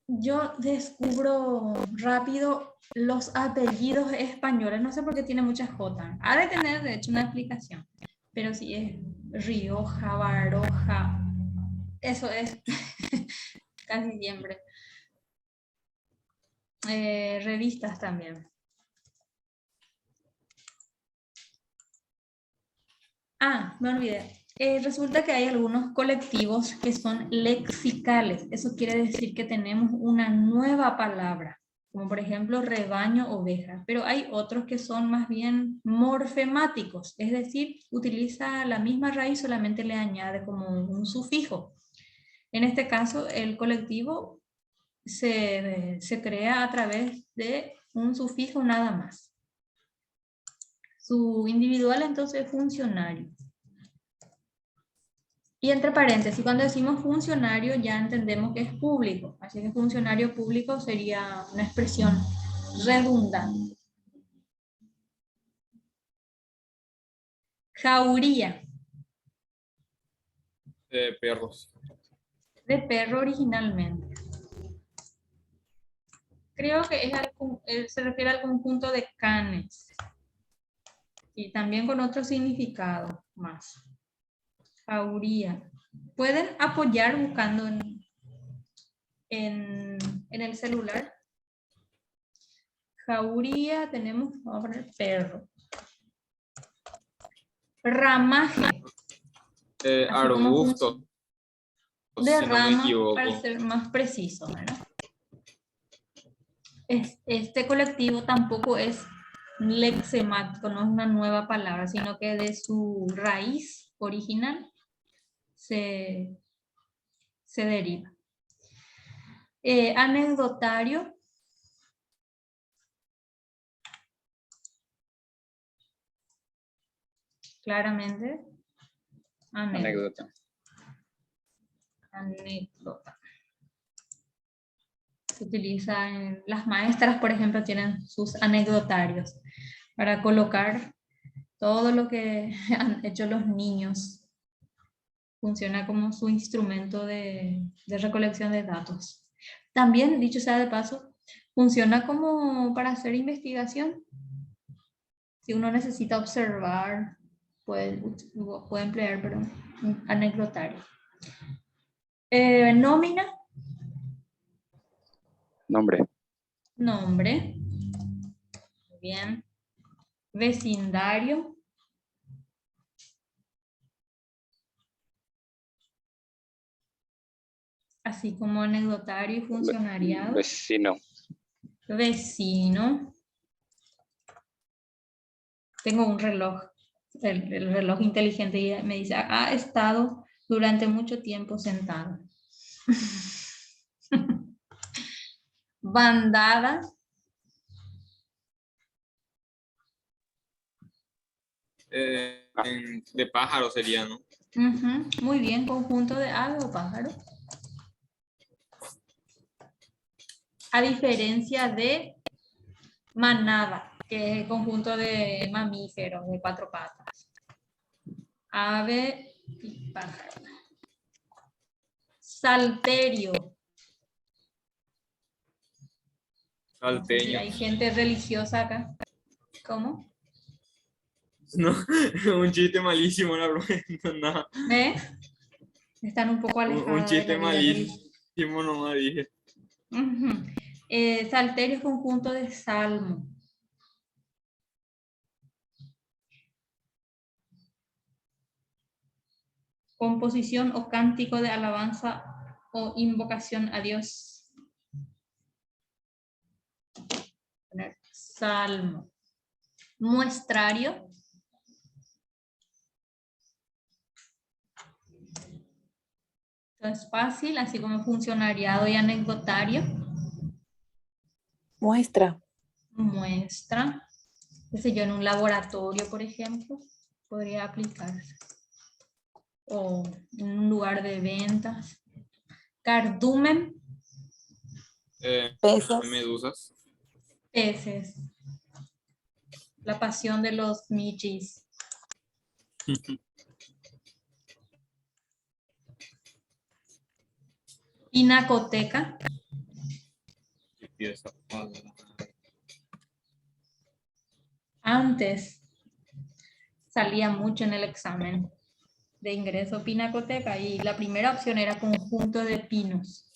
Yo descubro rápido los apellidos españoles. No sé por qué tiene muchas J. Ha de tener, de hecho, una explicación. Pero sí es Rioja, Baroja. Eso es casi siempre. Revistas también. Ah, me olvidé. Resulta que hay algunos colectivos que son lexicales. Eso quiere decir que tenemos una nueva palabra, como por ejemplo rebaño, oveja. Pero hay otros que son más bien morfemáticos, es decir, utiliza la misma raíz, solamente le añade como un sufijo. En este caso, el colectivo se crea a través de un sufijo nada más. Su individual entonces es funcionario. Y entre paréntesis, cuando decimos funcionario ya entendemos que es público. Así que funcionario público sería una expresión redundante. Jauría, Perros. de perro originalmente. Creo que se refiere al conjunto de canes. Y también con otro significado más. Jauría. Pueden apoyar buscando en el celular. Jauría, tenemos, vamos a poner perro. Ramaje. Así como Arbusto. de Si no me rama, equivoco. para ser más preciso, ¿verdad? Este colectivo tampoco es lexemático, no es una nueva palabra, sino que de su raíz original se deriva. Anecdotario. Claramente. Anécdota. Anécdota. Se utiliza en las maestras, por ejemplo, tienen sus anecdotarios para colocar todo lo que han hecho los niños. Funciona como su instrumento de recolección de datos. También, dicho sea de paso, funciona como para hacer investigación. Si uno necesita observar, puede emplear, un anecdotario. Nómina. Nombre. Nombre. Muy bien. Vecindario. Así como anecdotario y funcionariado. Vecino. Vecino. Tengo un reloj, el reloj inteligente, y me dice, ha estado durante mucho tiempo sentado. Bandada. De pájaro sería, ¿no? Muy bien, conjunto de ave o pájaro. A diferencia de manada, que es el conjunto de mamíferos de 4 patas. Ave y pájaro. Salterio. Salteño. Hay gente religiosa acá. ¿Cómo? No, un chiste malísimo, la broma. No, Están un poco alejados. un chiste de la vida religiosa. malísimo nomás dije. Salterio es conjunto de salmo. Composición o cántico de alabanza o invocación a Dios. Salmo. Muestrario. Es fácil, así como funcionariado y anecdotario. Muestra. Muestra. Qué sé yo, en un laboratorio, por ejemplo, podría aplicarse. O en un lugar de ventas. Cardumen. Peces. Medusas. Peces. La pasión de los michis. Pinacoteca. Antes salía mucho en el examen de ingreso pinacoteca y la primera opción era conjunto de pinos,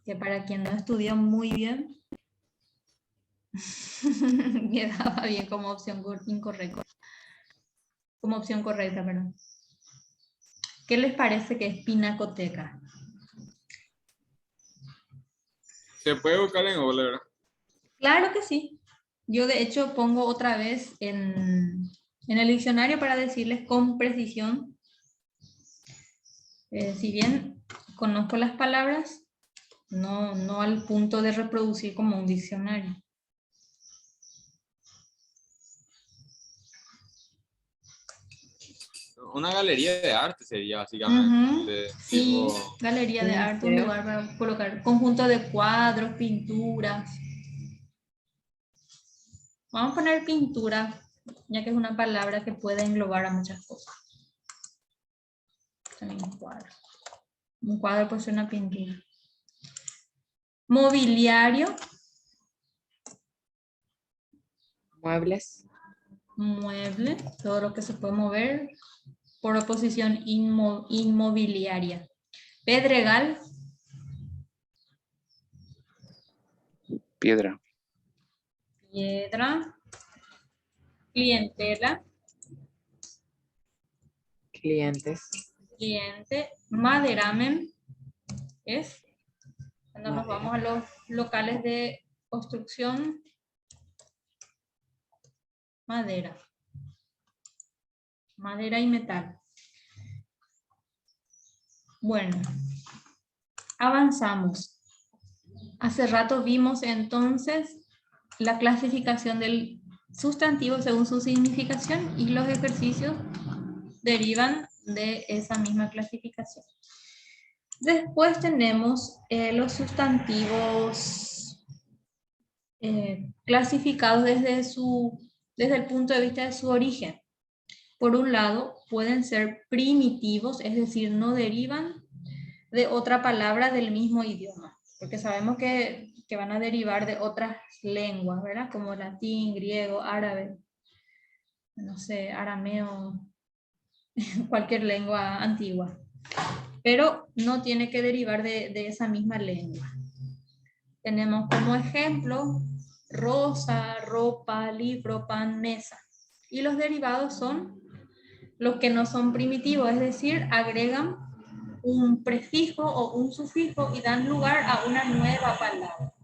que para quien no estudió muy bien quedaba bien como opción incorrecta. Como opción correcta, perdón. ¿Qué les parece que es pinacoteca? Se puede buscar en Google, ¿verdad? Claro que sí. Yo de hecho pongo otra vez en el diccionario para decirles con precisión. Si bien conozco las palabras, no al punto de reproducir como un diccionario. Una galería de arte sería básicamente. Sí, Tipo, galería de ¿En arte, un serio? lugar para colocar conjunto de cuadros, pinturas. Vamos a poner pintura, ya que es una palabra que puede englobar a muchas cosas. También un cuadro. Un cuadro puede ser una pintura. Mobiliario, Muebles. mueble, todo lo que se puede mover. Por oposición, inmobiliaria. Pedregal, Piedra. piedra. Clientela, Clientes. cliente. Maderamen es cuando nos Madera. vamos a los locales de construcción. Madera. Madera y metal. Bueno, avanzamos. Hace rato vimos entonces la clasificación del sustantivo según su significación y los ejercicios derivan de esa misma clasificación. Después tenemos los sustantivos clasificados desde el punto de vista de su origen. Por un lado, pueden ser primitivos, es decir, no derivan de otra palabra del mismo idioma, porque sabemos que van a derivar de otras lenguas, ¿verdad? Como latín, griego, árabe, no sé, arameo, cualquier lengua antigua. Pero no tiene que derivar de esa misma lengua. Tenemos como ejemplo rosa, ropa, libro, pan, mesa. Y los derivados son los que no son primitivos, es decir, agregan un prefijo o un sufijo y dan lugar a una nueva palabra.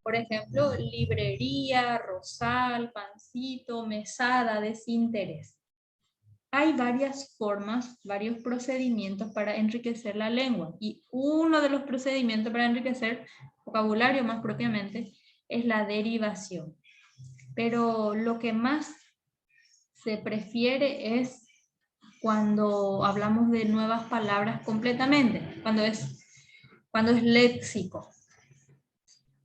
Por ejemplo, librería, rosal, pancito, mesada, desinterés. Hay varias formas, varios procedimientos para enriquecer la lengua y uno de los procedimientos para enriquecer vocabulario más propiamente es la derivación. Pero lo que más se prefiere es cuando hablamos de nuevas palabras completamente, cuando es léxico.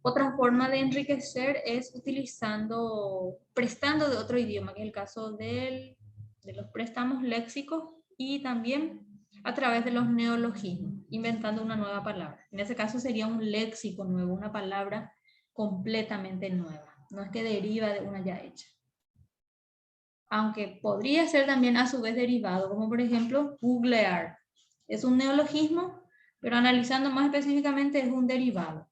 Otra forma de enriquecer es prestando de otro idioma, que es el caso de los préstamos léxicos y también a través de los neologismos, inventando una nueva palabra. En ese caso sería un léxico nuevo, una palabra completamente nueva, no es que deriva de una ya hecha. Aunque podría ser también a su vez derivado, como por ejemplo googlear. Es un neologismo, pero analizando más específicamente es un derivado.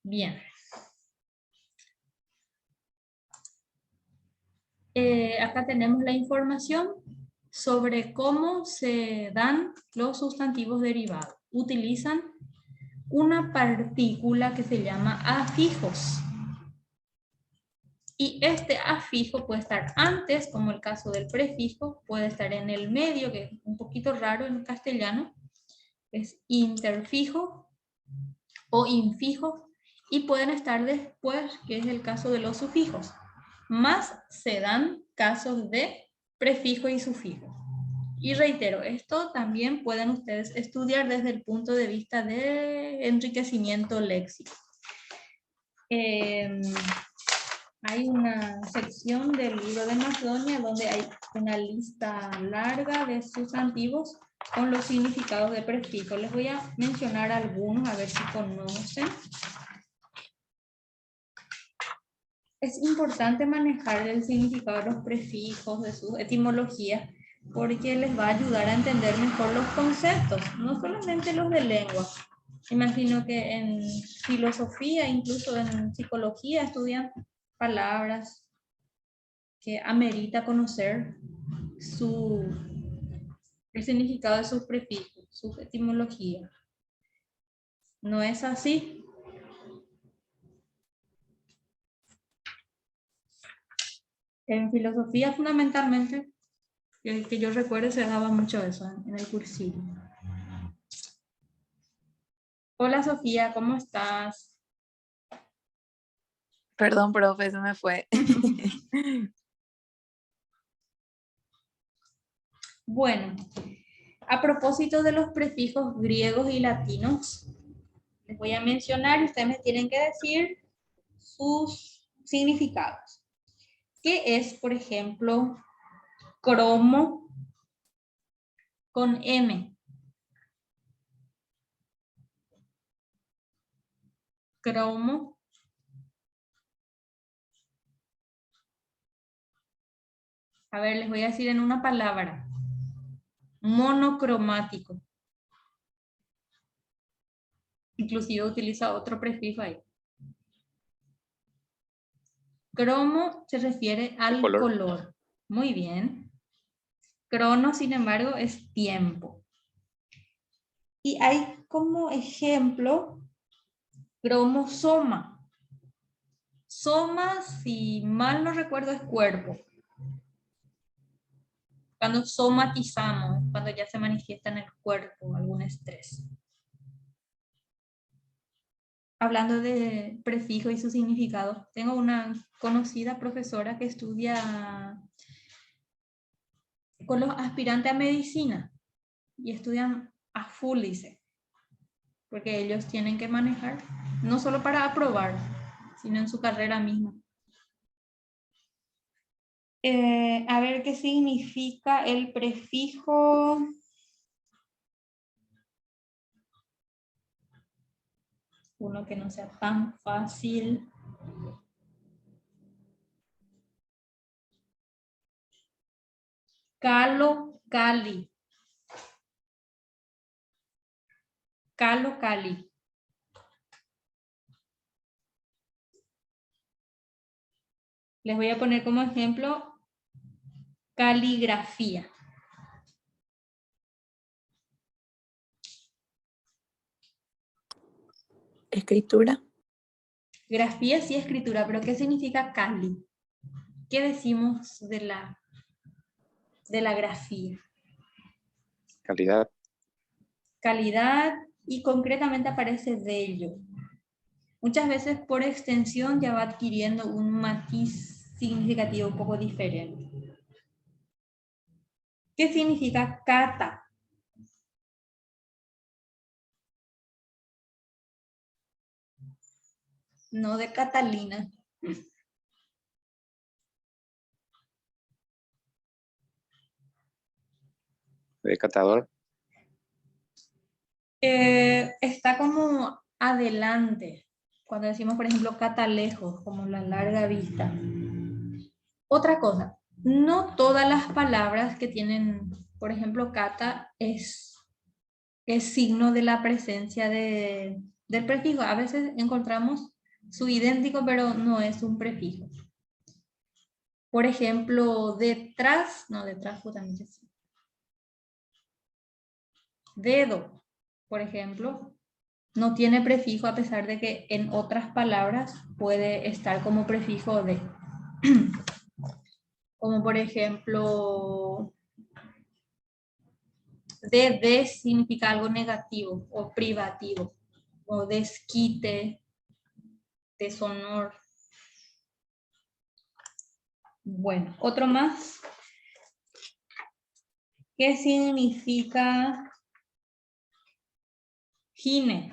Bien. Acá tenemos la información sobre cómo se dan los sustantivos derivados. Utilizan una partícula que se llama afijos. Y este afijo puede estar antes, como el caso del prefijo, puede estar en el medio, que es un poquito raro en castellano, es interfijo o infijo, y pueden estar después, que es el caso de los sufijos. Más se dan casos de prefijo y sufijo. Y reitero, esto también pueden ustedes estudiar desde el punto de vista de enriquecimiento léxico. Hay una sección del libro de Macedonia donde hay una lista larga de sustantivos con los significados de prefijo. Les voy a mencionar algunos a ver si conocen. Es importante manejar el significado de los prefijos, de sus etimologías, porque les va a ayudar a entender mejor los conceptos, no solamente los de lengua. Imagino que en filosofía, incluso en psicología, estudian palabras que amerita conocer el significado de sus prefijos, su etimología. ¿No es así? En filosofía, fundamentalmente, que yo recuerde, se daba mucho eso en el cursillo. Hola Sofía, ¿cómo estás? Perdón, profe, se me fue. Bueno, a propósito de los prefijos griegos y latinos, les voy a mencionar y ustedes me tienen que decir sus significados. ¿Qué es, por ejemplo, cromo con M? Cromo. A ver, les voy a decir en una palabra. Monocromático. Inclusive utiliza otro prefijo ahí. Cromo se refiere al color. Muy bien. Crono, sin embargo, es tiempo. Y hay como ejemplo cromosoma. Soma, si mal no recuerdo, es cuerpo. Cuando somatizamos, cuando ya se manifiesta en el cuerpo algún estrés. Hablando de prefijo y su significado, tengo una conocida profesora que estudia con los aspirantes a medicina y estudian a full, dice, porque ellos tienen que manejar, no solo para aprobar, sino en su carrera misma. A ver qué significa el prefijo. Uno que no sea tan fácil. Calo, cali. Calo, cali. Les voy a poner como ejemplo caligrafía. Escritura. Grafía sí, escritura, pero ¿qué significa cali? ¿Qué decimos de la grafía? Calidad. Calidad y concretamente aparece bello. Muchas veces por extensión ya va adquiriendo un matiz significativo un poco diferente. ¿Qué significa cata? No de Catalina. De catador. Está como adelante. Cuando decimos, por ejemplo, cata lejos, como la larga vista. Otra cosa, no todas las palabras que tienen, por ejemplo, cata es signo de la presencia del prefijo. A veces encontramos su idéntico, pero no es un prefijo. Por ejemplo, detrás, no, detrás justamente sí. Dedo, por ejemplo, no tiene prefijo a pesar de que en otras palabras puede estar como prefijo de. Como por ejemplo, de significa algo negativo o privativo, o desquite, deshonor. Bueno, otro más. ¿Qué significa gine?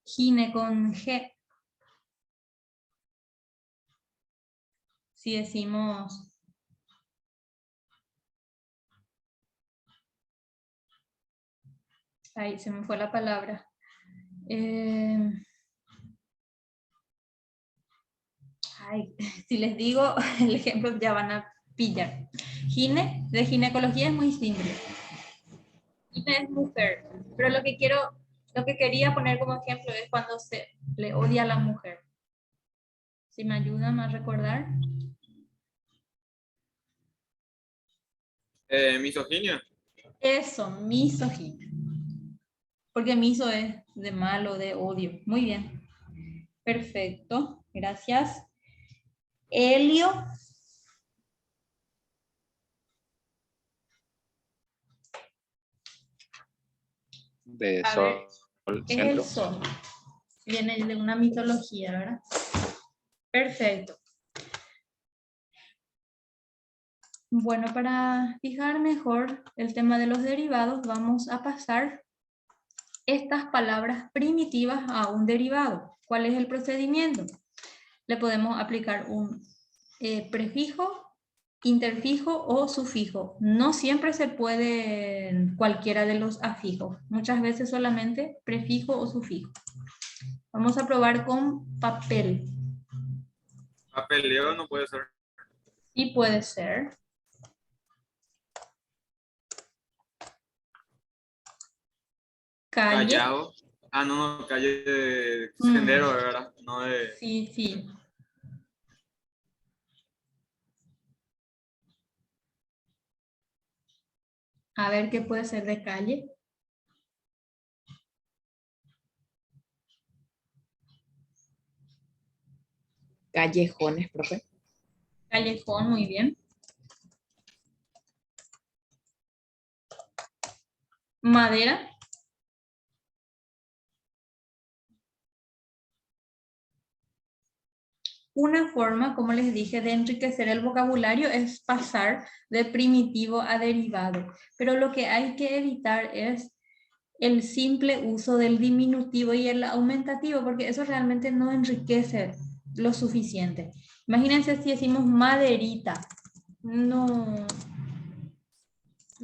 Gine con G. Si decimos ahí se me fue la palabra. Si les digo el ejemplo ya van a pillar. Gine, de ginecología es muy simple. Gine es mujer, pero lo que quería poner como ejemplo es cuando se le odia a la mujer. Si me ayudan a recordar. Misoginia. Eso, misoginia. Porque miso es de malo, de odio. Muy bien. Perfecto. Gracias. Helio. De A sol. ver, Centro. es el sol. Viene de una mitología, ¿verdad? Perfecto. Bueno, para fijar mejor el tema de los derivados, vamos a pasar estas palabras primitivas a un derivado. ¿Cuál es el procedimiento? Le podemos aplicar un prefijo, interfijo o sufijo. No siempre se puede cualquiera de los afijos. Muchas veces solamente prefijo o sufijo. Vamos a probar con papel. Papeleo no puede ser. Sí puede ser. Calle. Callado. Ah, no, calle de sendero, de verdad. No de... Sí, sí. A ver qué puede ser de calle. Callejones, profe. Callejón, muy bien. Madera. Una forma, como les dije, de enriquecer el vocabulario es pasar de primitivo a derivado. Pero lo que hay que evitar es el simple uso del diminutivo y el aumentativo, porque eso realmente no enriquece lo suficiente. Imagínense si decimos maderita. No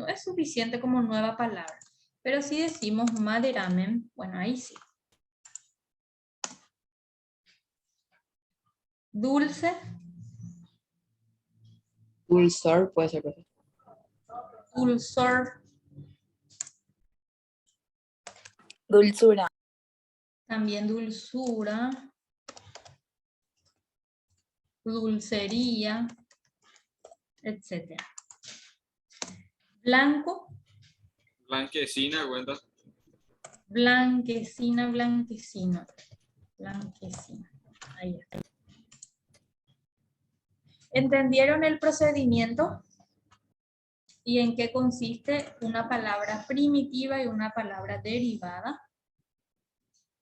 es suficiente como nueva palabra. Pero si decimos maderamen, bueno, ahí sí. Dulce. Dulzor puede ser, profe. Dulzor. Dulzura. También dulzura. Dulcería, etc. Blanco. Blanquecina, cuenta. Blanquecina, blanquecino. Blanquecina. Ahí está. ¿Entendieron el procedimiento? ¿Y en qué consiste una palabra primitiva y una palabra derivada?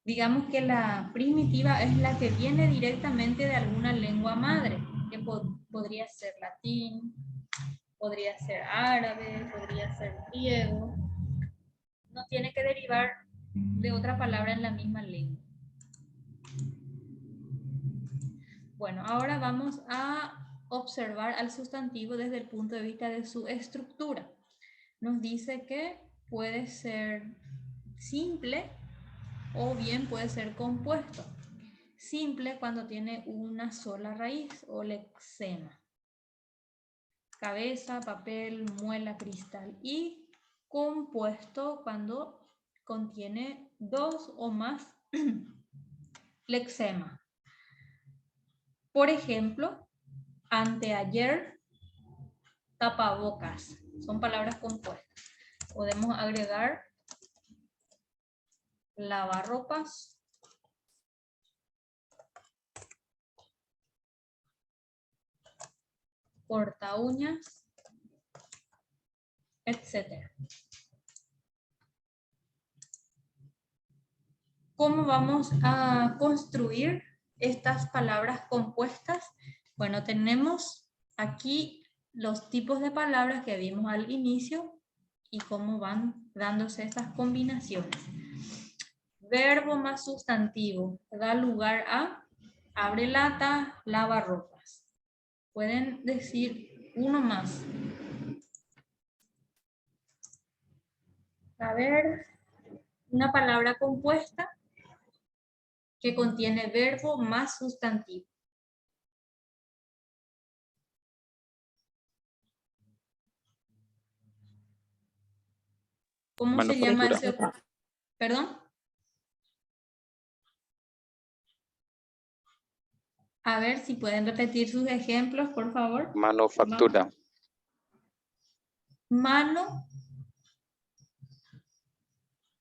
Digamos que la primitiva es la que viene directamente de alguna lengua madre, que podría ser latín, podría ser árabe, podría ser griego. No tiene que derivar de otra palabra en la misma lengua. Bueno, ahora vamos a observar al sustantivo desde el punto de vista de su estructura. Nos dice que puede ser simple o bien puede ser compuesto. Simple cuando tiene una sola raíz o lexema. Cabeza, papel, muela, cristal. Y compuesto cuando contiene dos o más lexema. Por ejemplo, anteayer, tapabocas. Son palabras compuestas. Podemos agregar lavarropas, corta uñas, etc. ¿Cómo vamos a construir estas palabras compuestas? Bueno, tenemos aquí los tipos de palabras que vimos al inicio y cómo van dándose estas combinaciones. Verbo más sustantivo da lugar a abre lata, lava ropas. Pueden decir uno más. A ver, una palabra compuesta que contiene verbo más sustantivo. ¿Cómo se llama ese? ¿Perdón? A ver si pueden repetir sus ejemplos, por favor. Manufactura.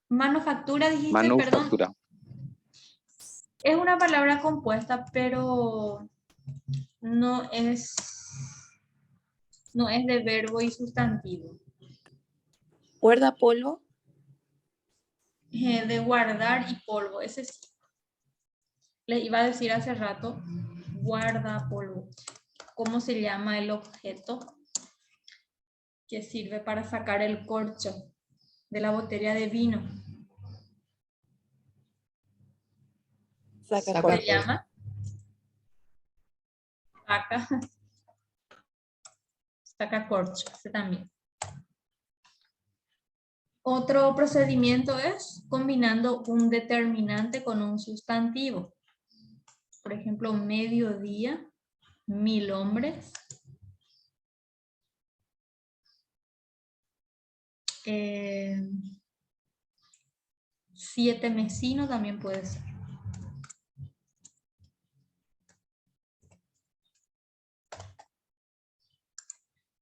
Manufactura, dijiste, Manufactura. perdón. Es una palabra compuesta, pero no es de verbo y sustantivo. Guardapolvo. De guardar y polvo, ese sí. Les iba a decir hace rato, guardapolvo. ¿Cómo se llama el objeto? que sirve para sacar el corcho de la botella de vino. Saca Saca corcho. Se llama saca corcho, ese también. Otro procedimiento es combinando un determinante con un sustantivo. Por ejemplo, mediodía, 1000 hombres. 7 mesinos también puede ser.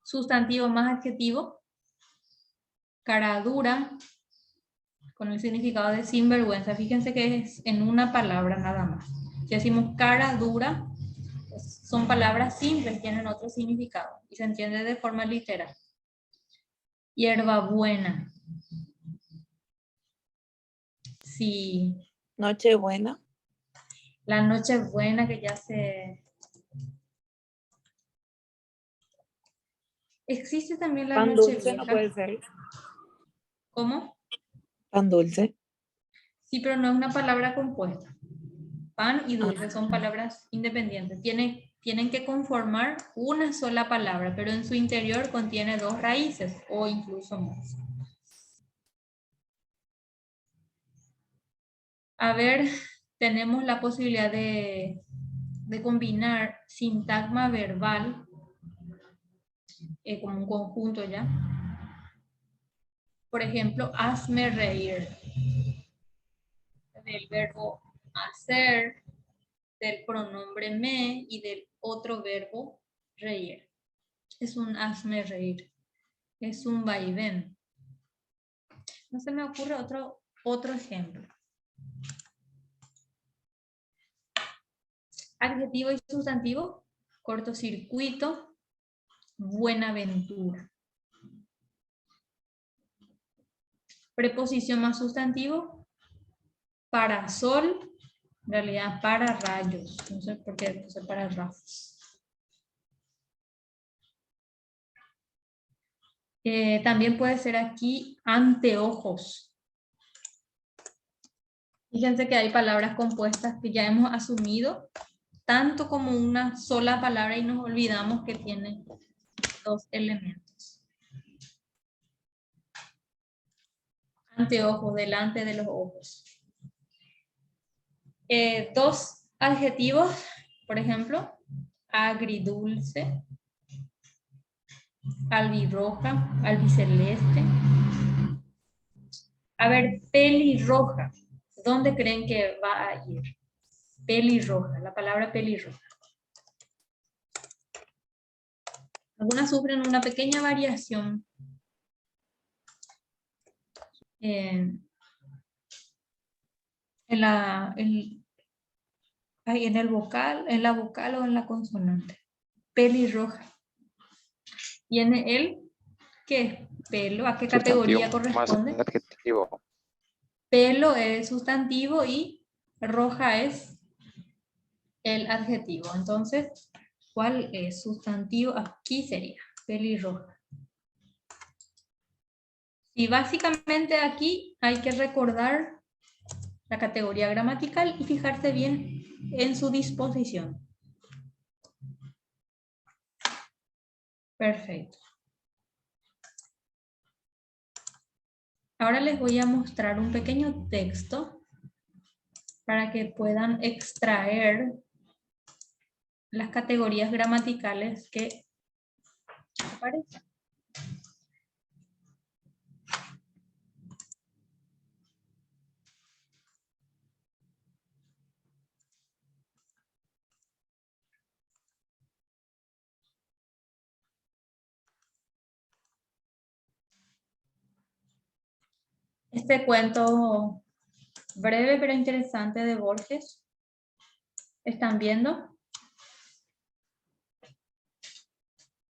Sustantivo más adjetivo. Cara dura, con el significado de sinvergüenza. Fíjense que es en una palabra nada más. Si decimos cara dura, pues son palabras simples, tienen otro significado y se entiende de forma literal. Hierbabuena. Sí, Nochebuena. la Nochebuena que ya se... Existe también la Pan dulce no Nochevieja. puede ser. ¿Cómo? Pan dulce. Sí, pero no es una palabra compuesta. Pan y dulce son palabras independientes. Tienen que conformar una sola palabra, pero en su interior contiene 2 raíces o incluso más. A ver, tenemos la posibilidad de combinar sintagma verbal como un conjunto ya. Por ejemplo, hazme reír. Del verbo hacer, del pronombre me y del otro verbo reír. Es un hazme reír. Es un vaivén. No se me ocurre otro ejemplo. Adjetivo y sustantivo, cortocircuito, buenaventura. Preposición más sustantivo, parasol, en realidad para rayos. No sé por qué puse para rafos. También puede ser aquí anteojos. Fíjense que hay palabras compuestas que ya hemos asumido tanto como una sola palabra y nos olvidamos que tiene 2 elementos. Anteojos, delante de los ojos. 2 adjetivos, por ejemplo, agridulce, albirroja, albiceleste. A ver, pelirroja. ¿Dónde creen que va a ir? Pelirroja, la palabra pelirroja. Algunas sufren una pequeña variación en el vocal, en la vocal o en la consonante. Pelirroja. ¿Tiene él qué? Pelo. ¿A qué categoría corresponde? Más adjetivo. Pelo es sustantivo y roja es el adjetivo. Entonces, ¿cuál es sustantivo? Aquí sería pelirroja. Y básicamente aquí hay que recordar la categoría gramatical y fijarse bien en su disposición. Perfecto. Ahora les voy a mostrar un pequeño texto para que puedan extraer las categorías gramaticales que aparecen. Este cuento breve pero interesante de Borges. ¿Están viendo?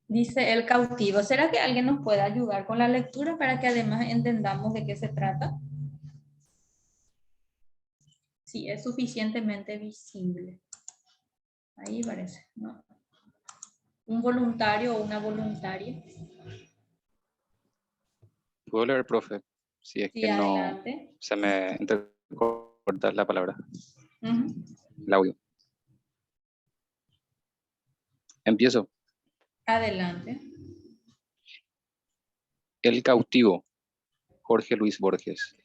Dice El cautivo. ¿Será que alguien nos puede ayudar con la lectura para que además entendamos de qué se trata? Sí, es suficientemente visible. Ahí parece, ¿no? Un voluntario o una voluntaria. ¿Puedo leer, profe? Si es Sí, que no adelante. se me entrecorta la palabra, Ujú. el audio. Empiezo. Adelante. El cautivo, Jorge Luis Borges.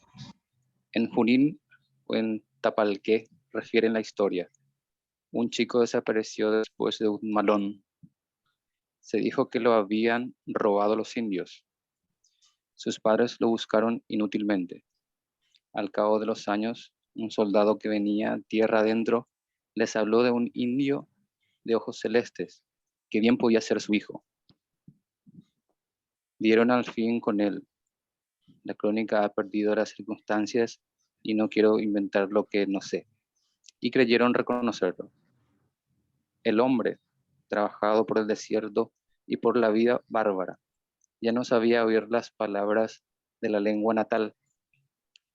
En Junín o en Tapalqué, refieren la historia. Un chico desapareció después de un malón. Se dijo que lo habían robado los indios. Sus padres lo buscaron inútilmente. Al cabo de los años, un soldado que venía tierra adentro les habló de un indio de ojos celestes, que bien podía ser su hijo. Dieron al fin con él. La crónica ha perdido las circunstancias y no quiero inventar lo que no sé. Y creyeron reconocerlo. El hombre, trabajado por el desierto y por la vida bárbara, ya no sabía oír las palabras de la lengua natal,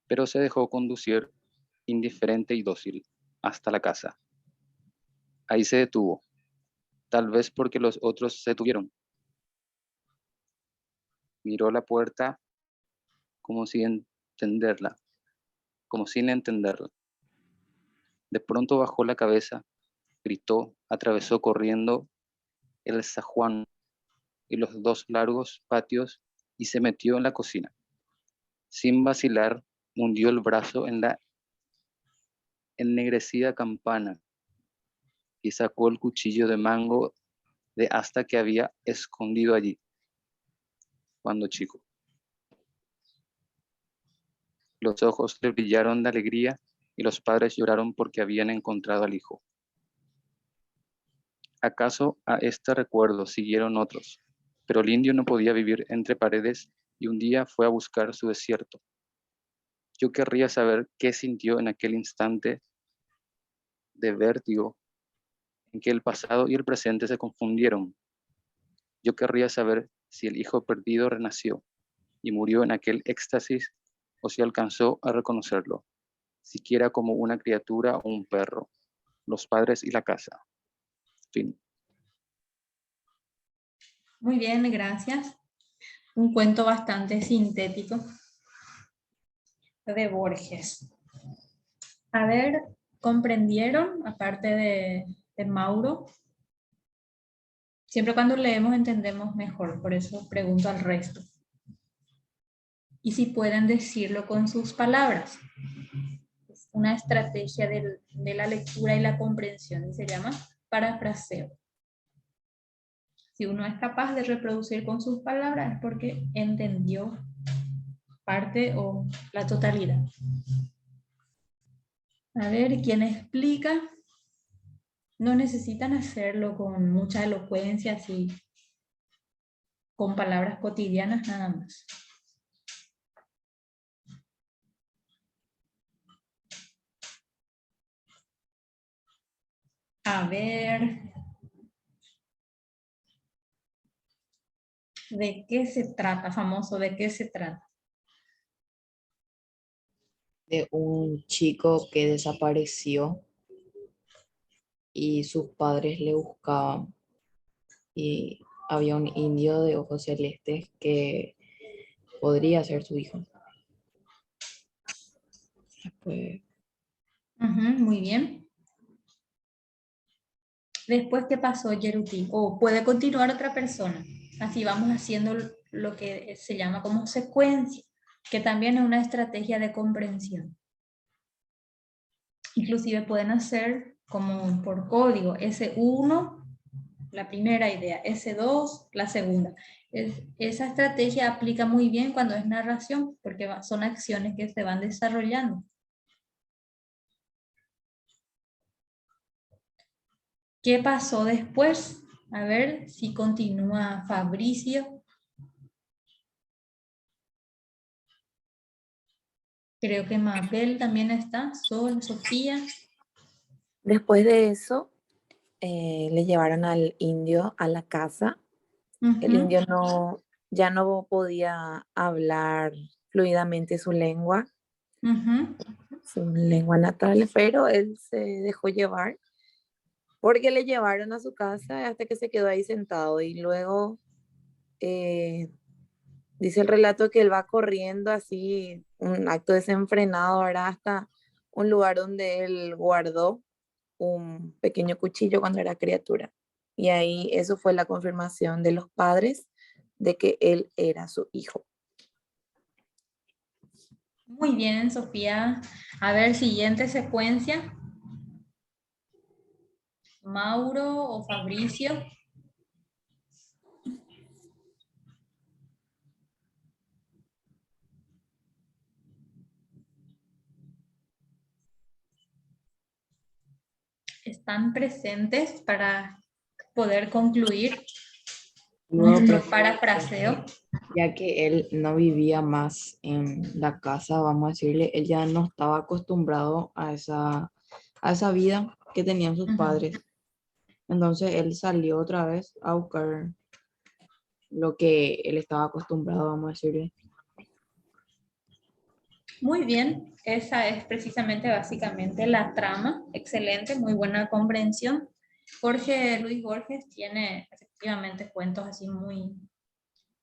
pero se dejó conducir indiferente y dócil hasta la casa. Ahí se detuvo, tal vez porque los otros se detuvieron. Miró la puerta como sin entenderla, como sin entenderla. De pronto bajó la cabeza, gritó, atravesó corriendo el zaguán y los dos largos patios y se metió en la cocina. Sin vacilar, hundió el brazo en la ennegrecida campana y sacó el cuchillo de mango de asta que había escondido allí cuando chico. Los ojos le brillaron de alegría y los padres lloraron porque habían encontrado al hijo. ¿Acaso a este recuerdo siguieron otros? Pero el indio no podía vivir entre paredes y un día fue a buscar su desierto. Yo querría saber qué sintió en aquel instante de vértigo en que el pasado y el presente se confundieron. Yo querría saber si el hijo perdido renació y murió en aquel éxtasis o si alcanzó a reconocerlo, siquiera como una criatura o un perro, los padres y la casa. Fin. Muy bien, gracias. Un cuento bastante sintético de Borges. A ver, ¿comprendieron? Aparte de Mauro. Siempre cuando leemos entendemos mejor, por eso pregunto al resto. Y si pueden decirlo con sus palabras. Es una estrategia de la lectura y la comprensión y se llama parafraseo. Si uno es capaz de reproducir con sus palabras es porque entendió parte o la totalidad. A ver, ¿quién explica? No necesitan hacerlo con mucha elocuencia, así, con palabras cotidianas nada más. A ver, ¿de qué se trata, famoso? ¿De qué se trata? De un chico que desapareció y sus padres le buscaban y había un indio de ojos celestes que podría ser su hijo. Pues, Muy bien. Después, ¿qué pasó, Yeruti? O puede continuar otra persona. Así vamos haciendo lo que se llama como secuencia, que también es una estrategia de comprensión. Inclusive pueden hacer como por código, S1, la primera idea, S2, la segunda. Esa estrategia aplica muy bien cuando es narración, porque son acciones que se van desarrollando. ¿Qué pasó después? A ver si continúa Fabricio. Creo que Mabel también está, Sol, Sofía. Después de eso, le llevaron al indio a la casa. El indio ya no podía hablar fluidamente su lengua natal, pero él se dejó llevar porque le llevaron a su casa hasta que se quedó ahí sentado y luego Dice el relato que él va corriendo así, un acto desenfrenado, ¿verdad? Hasta un lugar donde él guardó un pequeño cuchillo cuando era criatura. Y ahí eso fue la confirmación de los padres de que él era su hijo. Muy bien, Sofía. A ver, siguiente secuencia. Mauro o Fabricio. ¿Están presentes para poder concluir nuestro parafraseo? Ya que él no vivía más en la casa, vamos a decirle, él ya no estaba acostumbrado a esa vida que tenían sus padres. Entonces él salió otra vez a buscar lo que él estaba acostumbrado, vamos a decirle. Muy bien, esa es precisamente básicamente la trama. Excelente, muy buena comprensión. Jorge Luis Borges tiene efectivamente cuentos así muy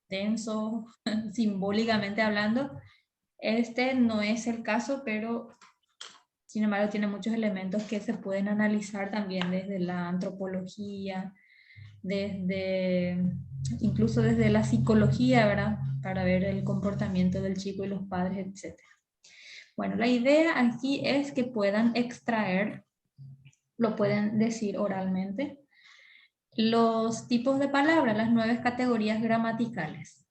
densos, simbólicamente hablando. Este no es el caso, pero sin embargo tiene muchos elementos que se pueden analizar también desde la antropología, incluso desde la psicología, ¿verdad? Para ver el comportamiento del chico y los padres, etc. Bueno, la idea aquí es que puedan extraer, lo pueden decir oralmente, los tipos de palabras, las 9 categorías gramaticales.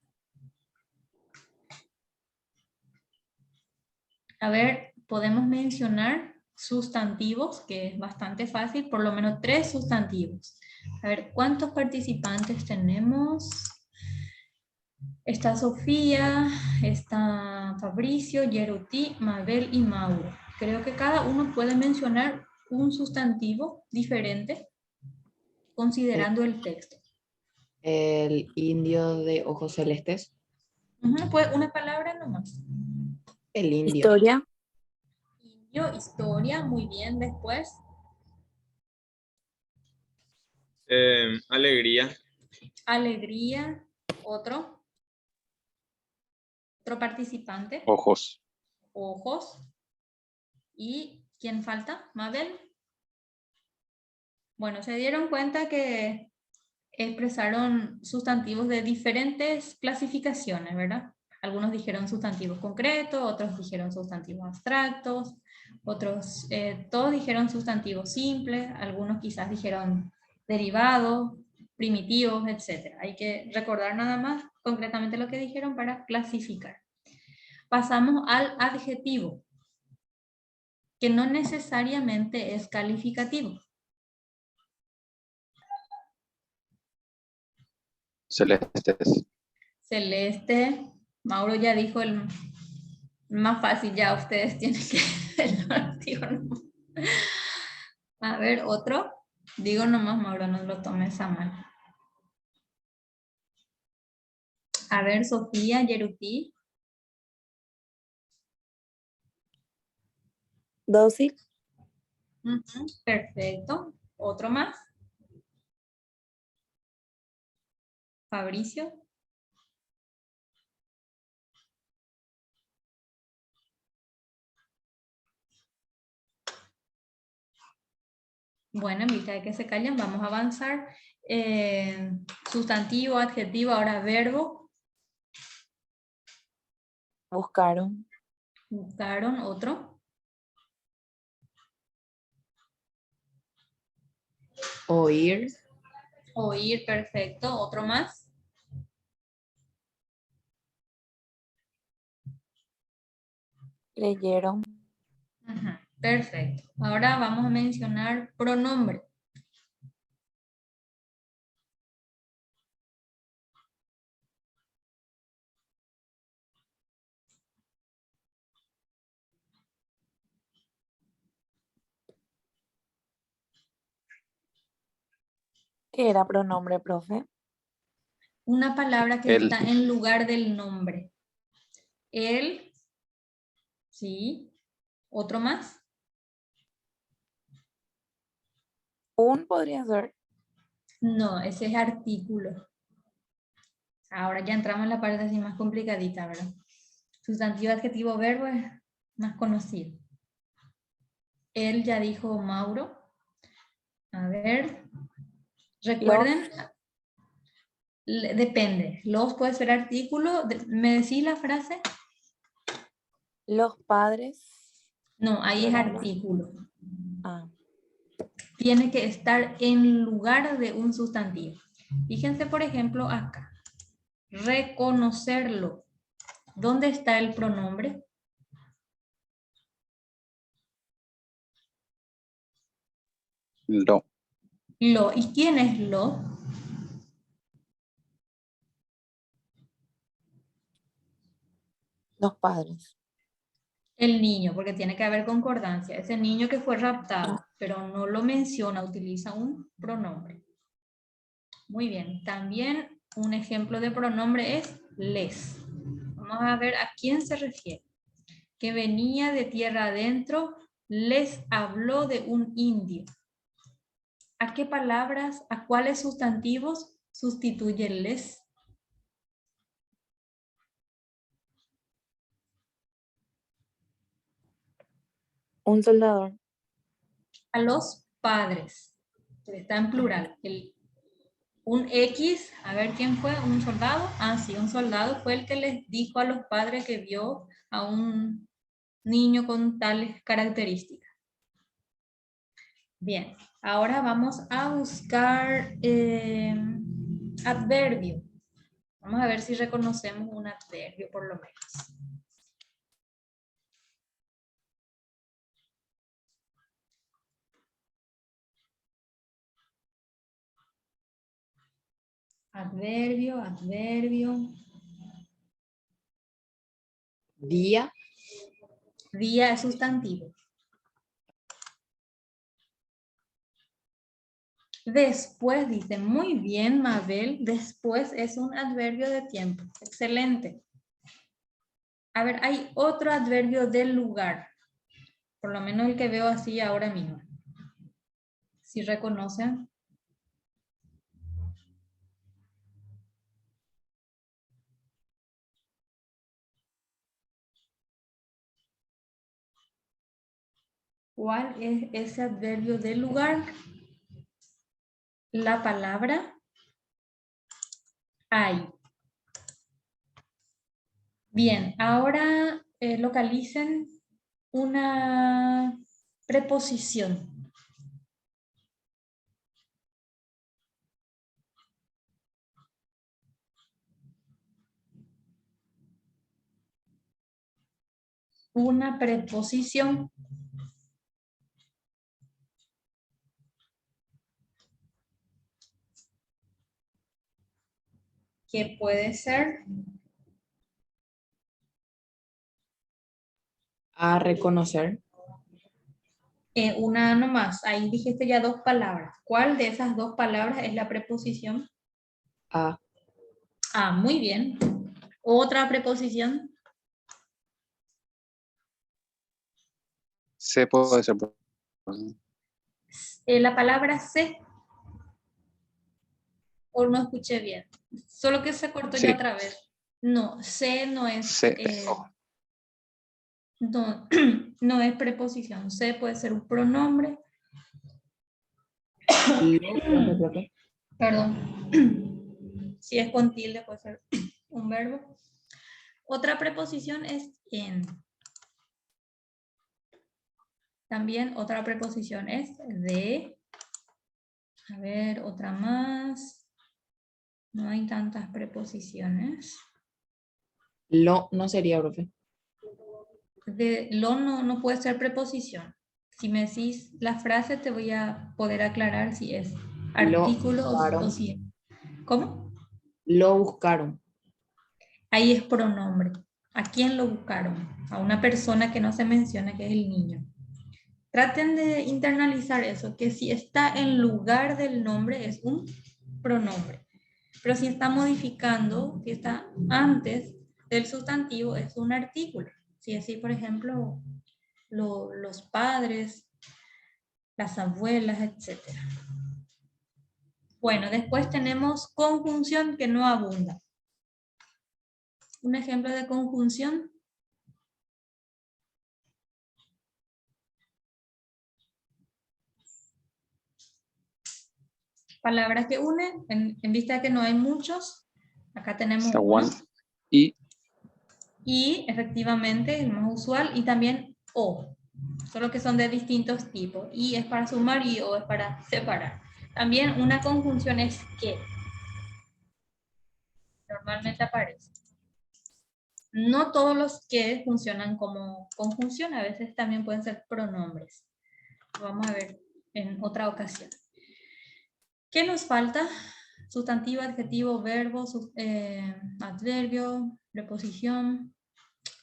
A ver, podemos mencionar sustantivos, que es bastante fácil, por lo menos 3 sustantivos. A ver, ¿cuántos participantes tenemos? Está Sofía, está Fabricio, Yeruti, Mabel y Mauro. Creo que cada uno puede mencionar un sustantivo diferente considerando el texto. El indio de ojos celestes. Pues una palabra nomás. El indio. Historia. Indio, historia, muy bien. Después. Alegría. Alegría. Otro participante. Ojos. Ojos. ¿Y quién falta? Mabel. Bueno, se dieron cuenta que expresaron sustantivos de diferentes clasificaciones, ¿verdad? Algunos dijeron sustantivos concretos, otros dijeron sustantivos abstractos, otros, todos dijeron sustantivos simples, algunos quizás dijeron derivados, primitivos, etc. Hay que recordar nada más concretamente lo que dijeron para clasificar. Pasamos al adjetivo, que no necesariamente es calificativo. Celestes. Celeste, Mauro ya dijo el más fácil, ya ustedes tienen que... A ver, otro. Digo nomás, Mauro, no lo tomes a mal. A ver, Sofía, Yeruti. Dócil. Perfecto. ¿Otro más? Fabricio. Bueno, en vista de que se callan, vamos a avanzar. Sustantivo, adjetivo, ahora verbo. Buscaron. Buscaron, otro. Oír. Oír, perfecto. ¿Otro más? Leyeron. Perfecto. Ahora vamos a mencionar pronombre. ¿Qué era pronombre, profe? Una palabra que Él. está en lugar del nombre. Él. Sí. ¿Otro más? Un podría ser. No, ese es artículo. Ahora ya entramos en la parte así más complicadita, ¿verdad? Sustantivo, adjetivo, verbo es más conocido. Él ya dijo Mauro. A ver. Recuerden, depende. Los puede ser artículo. ¿Me decís la frase? Los padres. No, ahí es artículo. Ah. Tiene que estar en lugar de un sustantivo. Fíjense, por ejemplo, acá. Reconocerlo. ¿Dónde está el pronombre? Lo. Lo. ¿Y quién es lo? Los padres. El niño, porque tiene que haber concordancia. Ese niño que fue raptado, pero no lo menciona, utiliza un pronombre. Muy bien. También un ejemplo de pronombre es les. Vamos a ver a quién se refiere. Que venía de tierra adentro, les habló de un indio. ¿A qué palabras, a cuáles sustantivos sustituye les? Un soldador. A los padres. Está en plural. Un X, a ver quién fue, un soldado. Ah, sí, un soldado fue el que les dijo a los padres que vio a un niño con tales características. Bien, ahora vamos a buscar adverbio. Vamos a ver si reconocemos un adverbio por lo menos. Adverbio, adverbio. Día. Día es sustantivo. Después, dice, muy bien, Mabel, después es un adverbio de tiempo. Excelente. A ver, hay otro adverbio del lugar. Por lo menos el que veo así ahora mismo. ¿Sí reconocen? ¿Cuál es ese adverbio del lugar? La palabra hay. Bien, ahora localicen una preposición. Una preposición. Que puede ser A reconocer. una nomás. Ahí dijiste ya dos palabras. ¿Cuál de esas dos palabras es la preposición? A. Ah, muy bien. Otra preposición. Se puede ser. La palabra se. O no escuché bien. Solo que se cortó Sí. ya otra vez. No, se no es. Se. No, no es preposición. Se puede ser un pronombre. Perdón. Si es con tilde puede ser un verbo. Otra preposición es en. También otra preposición es de. A ver, otra más. No hay tantas preposiciones. Lo no sería, profe. Lo no puede ser preposición. Si me decís la frase te voy a poder aclarar si es artículo o si es. ¿Cómo? Lo buscaron. Ahí es pronombre. ¿A quién lo buscaron? A una persona que no se menciona, que es el niño. Traten de internalizar eso, que si está en lugar del nombre es un pronombre. Pero si está modificando, si está antes del sustantivo, es un artículo. Si así, por ejemplo, los padres, las abuelas, etc. Bueno, después tenemos conjunción que no abunda. Un ejemplo de conjunción. Palabras que unen, en vista de que no hay muchos, acá tenemos Zaguán uno. y Efectivamente, el más usual, y también o, solo que son de distintos tipos. Y es para sumar y o es para separar. También una conjunción es que. Normalmente aparece. No todos los que funcionan como conjunción, a veces también pueden ser pronombres. Lo vamos a ver en otra ocasión. ¿Qué nos falta? Sustantivo, adjetivo, verbo, adverbio, preposición.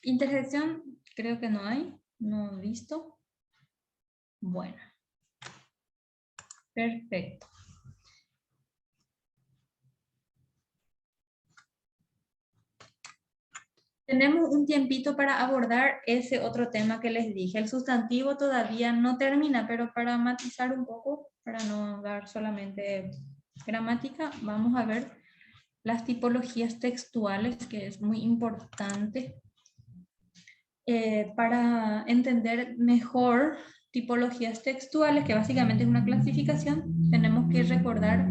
Interjección, creo que no hay, no he visto. Bueno. Perfecto. Tenemos un tiempito para abordar ese otro tema que les dije. El sustantivo todavía no termina, pero para matizar un poco, para no dar solamente gramática, vamos a ver las tipologías textuales, que es muy importante para entender mejor tipologías textuales, que básicamente es una clasificación. Tenemos que recordar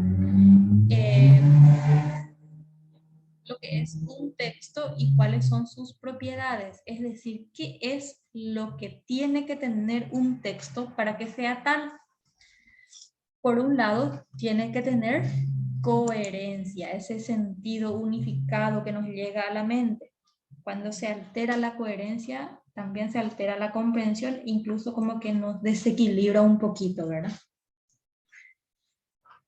lo que es un texto y cuáles son sus propiedades, es decir, qué es lo que tiene que tener un texto para que sea tal. Por un lado, tiene que tener coherencia, ese sentido unificado que nos llega a la mente. Cuando se altera la coherencia, también se altera la comprensión, incluso como que nos desequilibra un poquito, ¿verdad?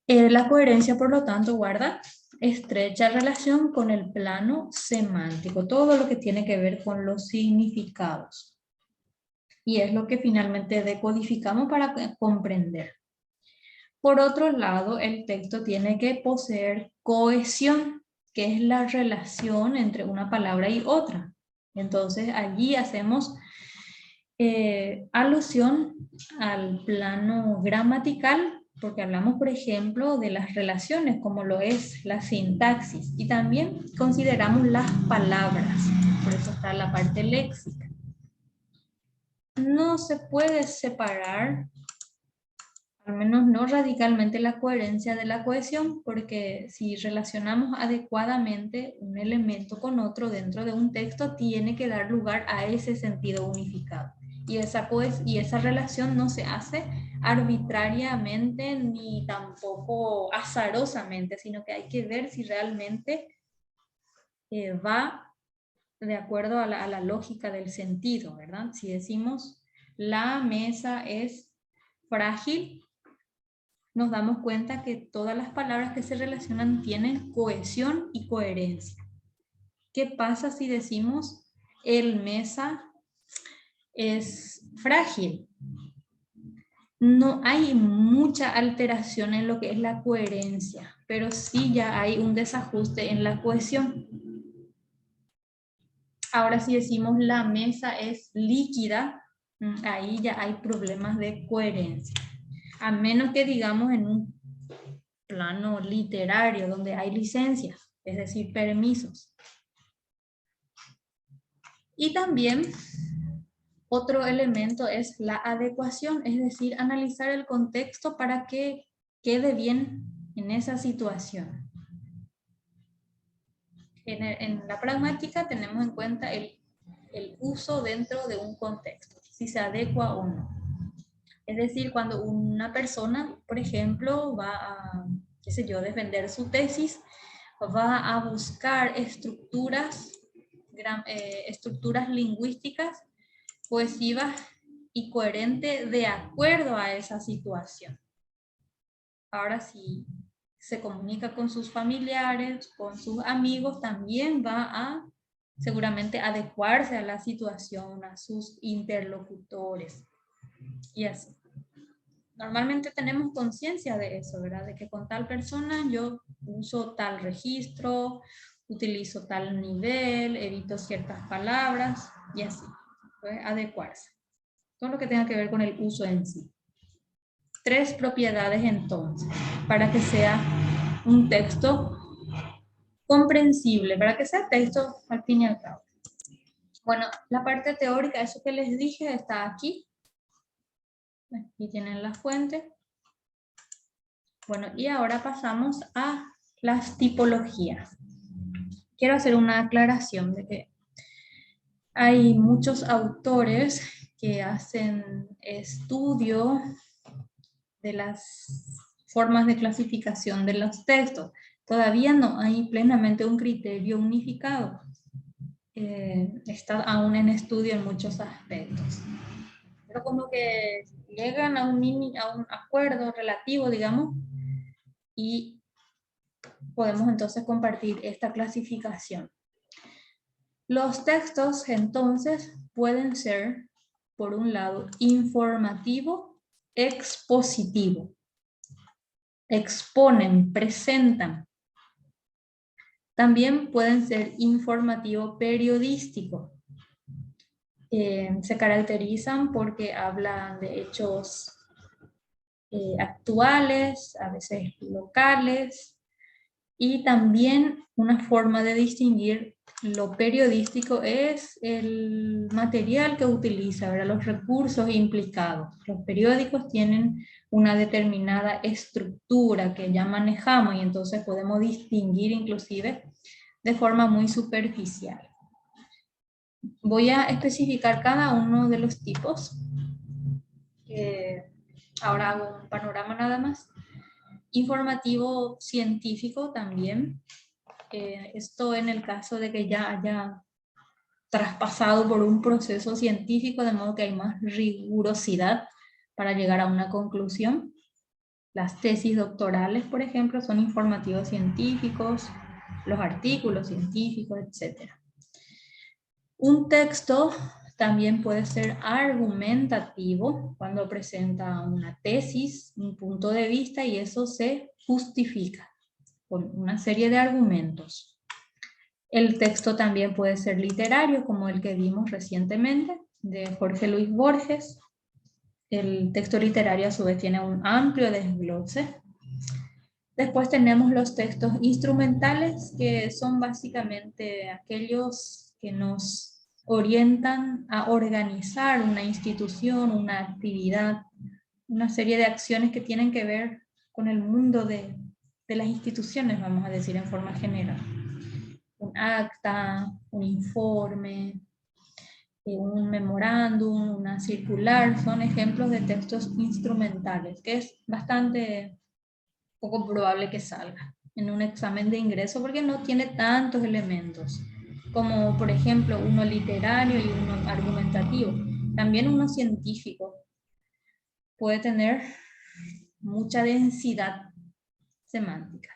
La coherencia, por lo tanto, guarda estrecha relación con el plano semántico, todo lo que tiene que ver con los significados. Y es lo que finalmente decodificamos para comprender. Por otro lado, el texto tiene que poseer cohesión, que es la relación entre una palabra y otra. Entonces, allí hacemos alusión al plano gramatical, porque hablamos, por ejemplo, de las relaciones, como lo es la sintaxis, y también consideramos las palabras, por eso está la parte léxica. No se puede separar, al menos no radicalmente, la coherencia de la cohesión, porque si relacionamos adecuadamente un elemento con otro dentro de un texto, tiene que dar lugar a ese sentido unificado. Y esa relación no se hace arbitrariamente ni tampoco azarosamente, sino que hay que ver si realmente va de acuerdo a la lógica del sentido, ¿verdad? Si decimos la mesa es frágil, nos damos cuenta que todas las palabras que se relacionan tienen cohesión y coherencia. ¿Qué pasa si decimos el mesa es frágil? No hay mucha alteración en lo que es la coherencia, pero sí ya hay un desajuste en la cohesión. Ahora si decimos la mesa es líquida, ahí ya hay problemas de coherencia. A menos que digamos en un plano literario donde hay licencias, es decir, permisos. Y también otro elemento es la adecuación, es decir, analizar el contexto para que quede bien en esa situación. En la pragmática tenemos en cuenta el uso dentro de un contexto, si se adecua o no. Es decir, cuando una persona, por ejemplo, va a, qué sé yo, defender su tesis, va a buscar estructuras lingüísticas cohesivas y coherentes de acuerdo a esa situación. Ahora, si se comunica con sus familiares, con sus amigos, también va a seguramente adecuarse a la situación, a sus interlocutores y así. Normalmente tenemos conciencia de eso, ¿verdad? De que con tal persona yo uso tal registro, utilizo tal nivel, evito ciertas palabras y así. Puede adecuarse. Todo lo que tenga que ver con el uso en sí. 3 propiedades entonces, para que sea un texto comprensible, para que sea texto al fin y al cabo. Bueno, la parte teórica, eso que les dije, está aquí. Aquí tienen la fuente. Bueno, y ahora pasamos a las tipologías. Quiero hacer una aclaración de que hay muchos autores que hacen estudio de las formas de clasificación de los textos. Todavía no hay plenamente un criterio unificado. Está aún en estudio en muchos aspectos. Pero como que llegan a un acuerdo relativo, digamos, y podemos entonces compartir esta clasificación. Los textos entonces pueden ser, por un lado, informativo, expositivo. Exponen, presentan. También pueden ser informativo periodístico. Se caracterizan porque hablan de hechos actuales, a veces locales, y también una forma de distinguir lo periodístico es el material que utiliza, ¿verdad? Los recursos implicados. Los periódicos tienen una determinada estructura que ya manejamos y entonces podemos distinguir inclusive de forma muy superficial. Voy a especificar cada uno de los tipos. Ahora hago un panorama nada más. Informativo científico también. Esto en el caso de que ya haya traspasado por un proceso científico, de modo que hay más rigurosidad para llegar a una conclusión. Las tesis doctorales, por ejemplo, son informativos científicos, los artículos científicos, etc. Un texto también puede ser argumentativo cuando presenta una tesis, un punto de vista, y eso se justifica con una serie de argumentos. El texto también puede ser literario, como el que vimos recientemente, de Jorge Luis Borges. El texto literario a su vez tiene un amplio desglose. Después tenemos los textos instrumentales, que son básicamente aquellos que nos orientan a organizar una institución, una actividad, una serie de acciones que tienen que ver con el mundo de las instituciones, vamos a decir en forma general. Un acta, un informe, un memorándum, una circular, son ejemplos de textos instrumentales, que es bastante poco probable que salga en un examen de ingreso porque no tiene tantos elementos, como por ejemplo uno literario y uno argumentativo. También uno científico puede tener mucha densidad semántica.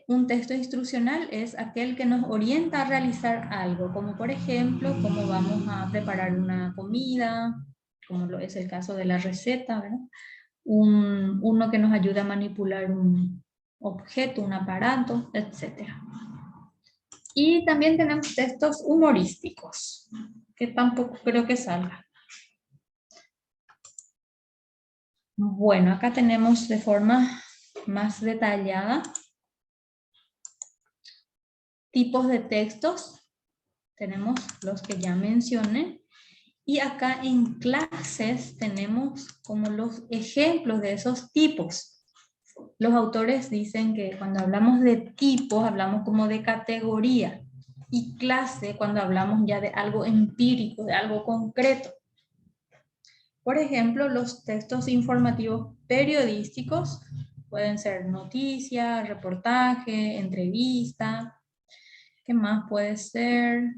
Un texto instruccional es aquel que nos orienta a realizar algo, como por ejemplo, cómo vamos a preparar una comida, como lo es el caso de la receta, ¿verdad? Uno que nos ayuda a manipular un objeto, un aparato, etc. Y también tenemos textos humorísticos, que tampoco creo que salga. Bueno, acá tenemos de forma más detallada tipos de textos. Tenemos los que ya mencioné. Y acá en clases tenemos como los ejemplos de esos tipos. Los autores dicen que cuando hablamos de tipos, hablamos como de categoría. Y clase, cuando hablamos ya de algo empírico, de algo concreto. Por ejemplo, los textos informativos periodísticos pueden ser noticia, reportaje, entrevista. ¿Qué más puede ser?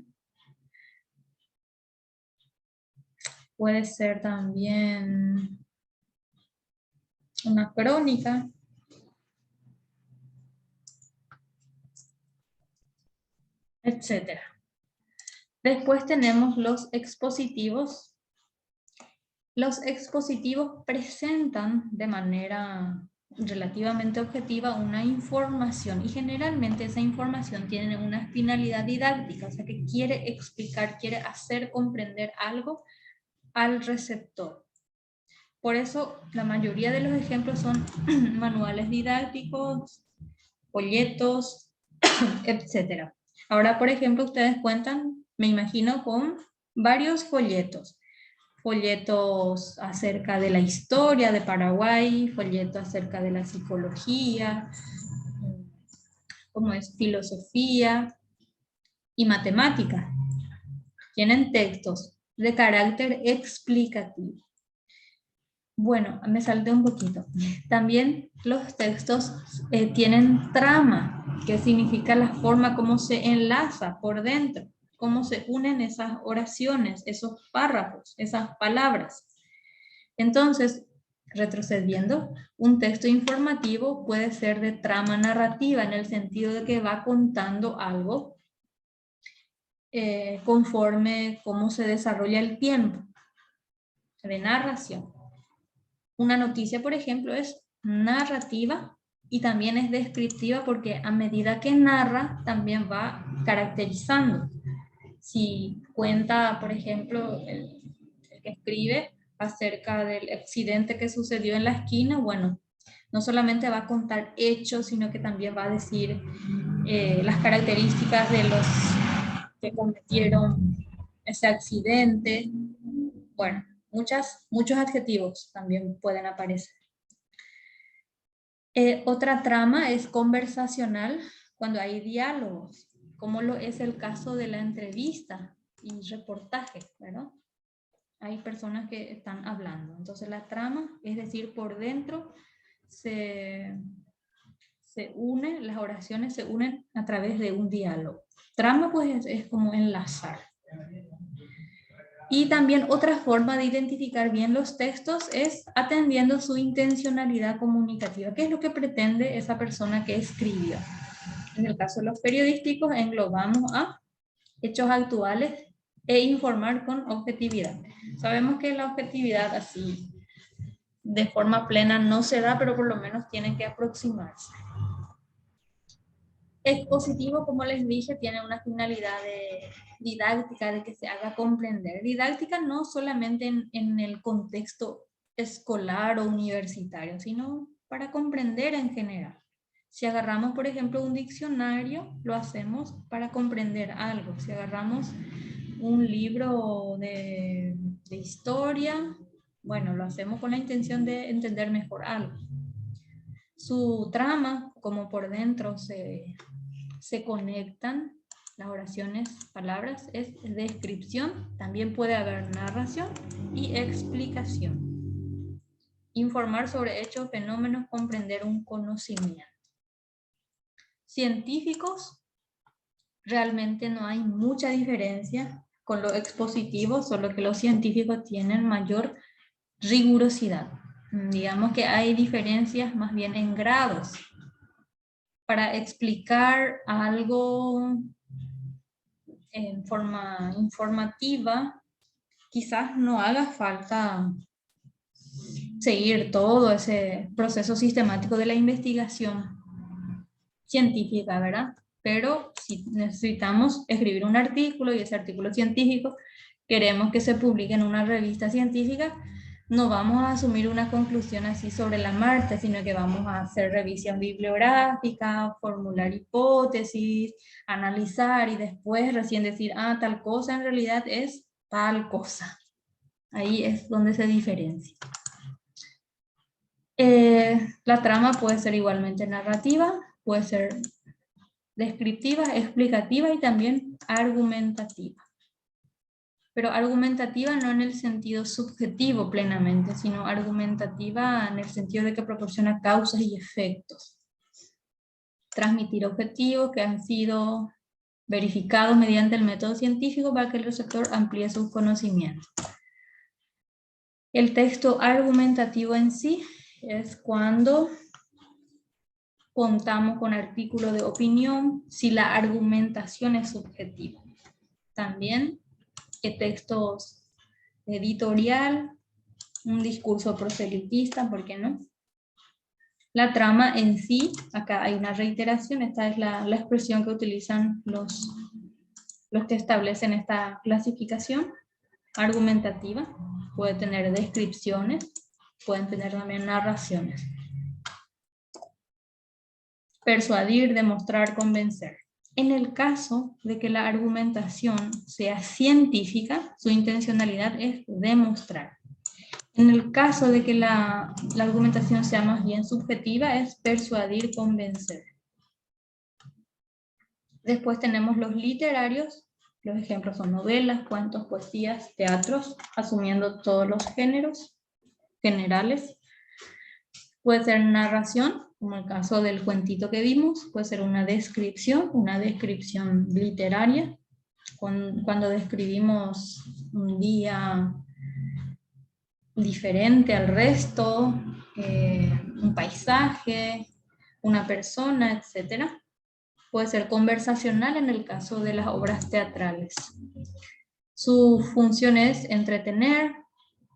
Puede ser también una crónica. Etcétera. Después tenemos los expositivos. Los expositivos presentan de manera relativamente objetiva una información y generalmente esa información tiene una finalidad didáctica, o sea que quiere explicar, quiere hacer comprender algo al receptor. Por eso la mayoría de los ejemplos son manuales didácticos, folletos, etc. Ahora, por ejemplo, ustedes cuentan, me imagino, con varios folletos. Folletos acerca de la historia de Paraguay, folletos acerca de la psicología, como es filosofía y matemática. Tienen textos de carácter explicativo. Bueno, me salté un poquito. También los textos tienen trama, que significa la forma como se enlaza por dentro, cómo se unen esas oraciones, esos párrafos, esas palabras. Entonces, retrocediendo, un texto informativo puede ser de trama narrativa en el sentido de que va contando algo conforme cómo se desarrolla el tiempo, de narración. Una noticia, por ejemplo, es narrativa y también es descriptiva porque a medida que narra también va caracterizando. Si cuenta, por ejemplo, el que escribe acerca del accidente que sucedió en la esquina, bueno, no solamente va a contar hechos, sino que también va a decir las características de los que cometieron ese accidente. Bueno, muchos adjetivos también pueden aparecer. Otra trama es conversacional, cuando hay diálogos, como lo es el caso de la entrevista y reportaje, ¿verdad? Hay personas que están hablando. Entonces la trama, es decir, por dentro se une, las oraciones se unen a través de un diálogo. Trama pues es como enlazar. Y también otra forma de identificar bien los textos es atendiendo su intencionalidad comunicativa. ¿Qué es lo que pretende esa persona que escribió? En el caso de los periodísticos englobamos a hechos actuales e informar con objetividad. Sabemos que la objetividad así de forma plena no se da, pero por lo menos tienen que aproximarse. Expositivo, como les dije, tiene una finalidad didáctica, de que se haga comprender. Didáctica no solamente en el contexto escolar o universitario, sino para comprender en general. Si agarramos, por ejemplo, un diccionario, lo hacemos para comprender algo. Si agarramos un libro de historia, bueno, lo hacemos con la intención de entender mejor algo. Su trama, como por dentro se conectan las oraciones, palabras, es descripción, también puede haber narración y explicación. Informar sobre hechos, fenómenos, comprender un conocimiento. Científicos, realmente no hay mucha diferencia con lo expositivo, solo que los científicos tienen mayor rigurosidad. Digamos que hay diferencias más bien en grados. Para explicar algo en forma informativa, quizás no haga falta seguir todo ese proceso sistemático de la investigación científica, ¿verdad? Pero si necesitamos escribir un artículo y ese artículo científico queremos que se publique en una revista científica, no vamos a asumir una conclusión así sobre la marcha, sino que vamos a hacer revisión bibliográfica, formular hipótesis, analizar y después recién decir, tal cosa en realidad es tal cosa. Ahí es donde se diferencia. La trama puede ser igualmente narrativa, puede ser descriptiva, explicativa y también argumentativa. Pero argumentativa no en el sentido subjetivo plenamente, sino argumentativa en el sentido de que proporciona causas y efectos. Transmitir objetivos que han sido verificados mediante el método científico para que el receptor amplíe sus conocimientos. El texto argumentativo en sí es cuando contamos con artículos de opinión si la argumentación es subjetiva. También textos editorial, un discurso proselitista, ¿por qué no? La trama en sí, acá hay una reiteración, esta es la expresión que utilizan los que establecen esta clasificación argumentativa. Puede tener descripciones, pueden tener también narraciones. persuadir, demostrar, convencer. En el caso de que la argumentación sea científica, su intencionalidad es demostrar. En el caso de que la argumentación sea más bien subjetiva, es persuadir, convencer. Después tenemos los literarios. Los ejemplos son novelas, cuentos, poesías, teatros, asumiendo todos los géneros generales. Puede ser narración, como el caso del cuentito que vimos. Puede ser una descripción literaria. Cuando describimos un día diferente al resto, un paisaje, una persona, etc. Puede ser conversacional en el caso de las obras teatrales. Su función es entretener,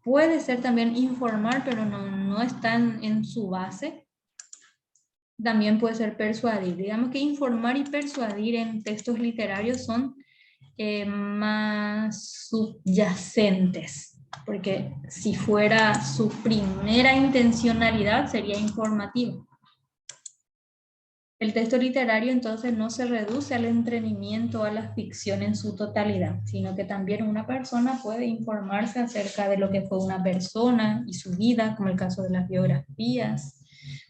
puede ser también informar, pero no están en su base. También puede ser persuadir. Digamos que informar y persuadir en textos literarios son más subyacentes, porque si fuera su primera intencionalidad sería informativo. El texto literario entonces no se reduce al entretenimiento o a la ficción en su totalidad, sino que también una persona puede informarse acerca de lo que fue una persona y su vida, como el caso de las biografías,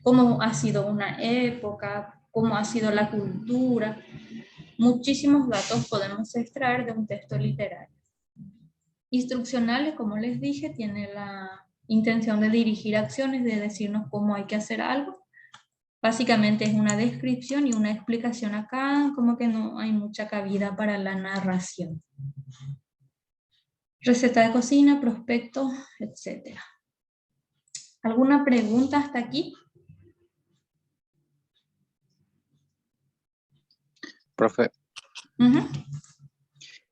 cómo ha sido una época, cómo ha sido la cultura. Muchísimos datos podemos extraer de un texto literario. Instruccionales, como les dije, tiene la intención de dirigir acciones, de decirnos cómo hay que hacer algo. Básicamente es una descripción y una explicación acá, como que no hay mucha cabida para la narración. Receta de cocina, prospecto, etc. ¿Alguna pregunta hasta aquí? Profe,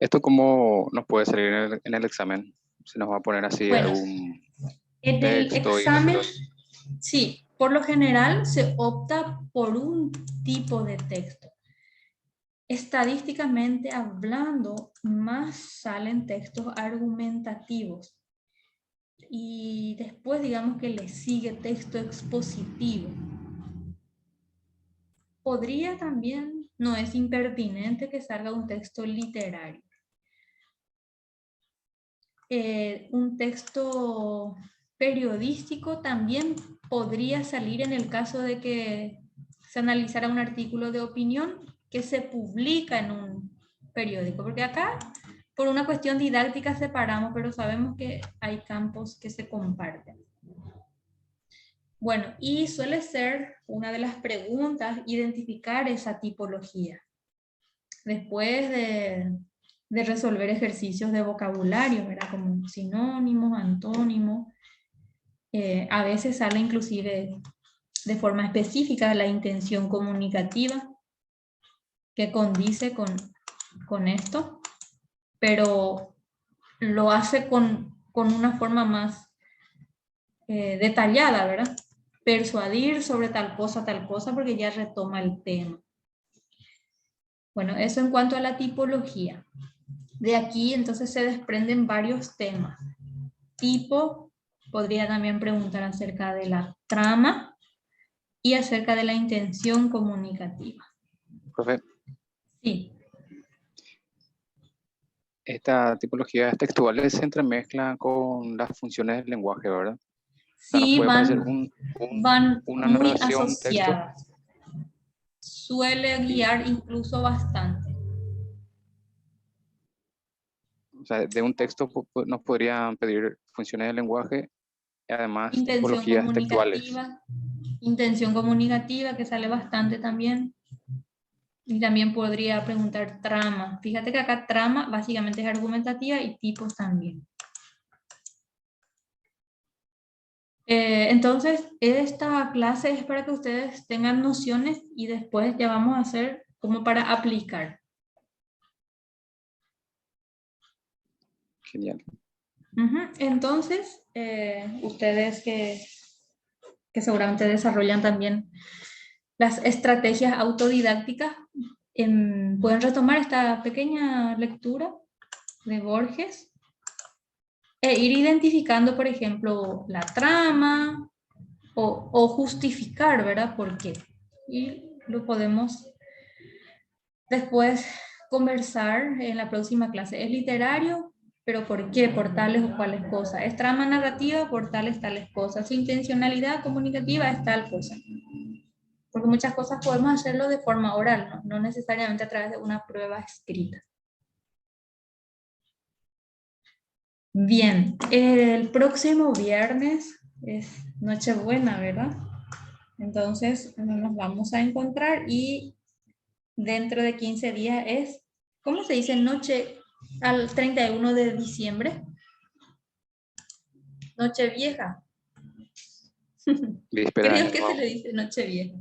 ¿esto cómo nos puede salir en el examen? ¿Se nos va a poner así Bueno, algún en el texto examen, y nosotros? sí, por lo general se opta por un tipo de texto. Estadísticamente hablando, más salen textos argumentativos. Y después digamos que le sigue texto expositivo. Podría también, no es impertinente que salga un texto literario. Un texto periodístico también podría salir en el caso de que se analizara un artículo de opinión que se publica en un periódico, porque acá por una cuestión didáctica separamos, pero sabemos que hay campos que se comparten. Bueno, y suele ser una de las preguntas identificar esa tipología. Después de resolver ejercicios de vocabulario, ¿verdad? Como sinónimos, antónimos. A veces sale inclusive de forma específica la intención comunicativa que condice con esto, pero lo hace con una forma más detallada, ¿verdad? Persuadir sobre tal cosa, porque ya retoma el tema. Bueno, eso en cuanto a la tipología. De aquí entonces se desprenden varios temas. Tipo, podría también preguntar acerca de la trama y acerca de la intención comunicativa. Profe, Sí. esta tipología de textuales se entremezcla con las funciones del lenguaje, ¿verdad? Sí, puede parecer van una muy narración, texto. asociadas. Suele guiar incluso bastante. O sea, de un texto nos podrían pedir funciones del lenguaje y además tipologías textuales. Intención comunicativa, que sale bastante también. Y también podría preguntar trama. Fíjate que acá trama básicamente es argumentativa y tipos también. Entonces, esta clase es para que ustedes tengan nociones y después ya vamos a hacer como para aplicar. Genial. Entonces, ustedes que seguramente desarrollan también las estrategias autodidácticas, pueden retomar esta pequeña lectura de Borges e ir identificando, por ejemplo, la trama o justificar, ¿verdad? ¿Por qué? Y lo podemos después conversar en la próxima clase. ¿Es literario? ¿Pero por qué? Por tales o cuales cosas. ¿Es trama narrativa? Por tales cosas. ¿Su intencionalidad comunicativa? Es tal cosa. Porque muchas cosas podemos hacerlo de forma oral, ¿no? No necesariamente a través de una prueba escrita. Bien, el próximo viernes es Nochebuena, ¿verdad? Entonces nos vamos a encontrar y dentro de 15 días es, ¿cómo se dice? Noche al 31 de diciembre. Noche vieja. Creo que se le dice Noche vieja.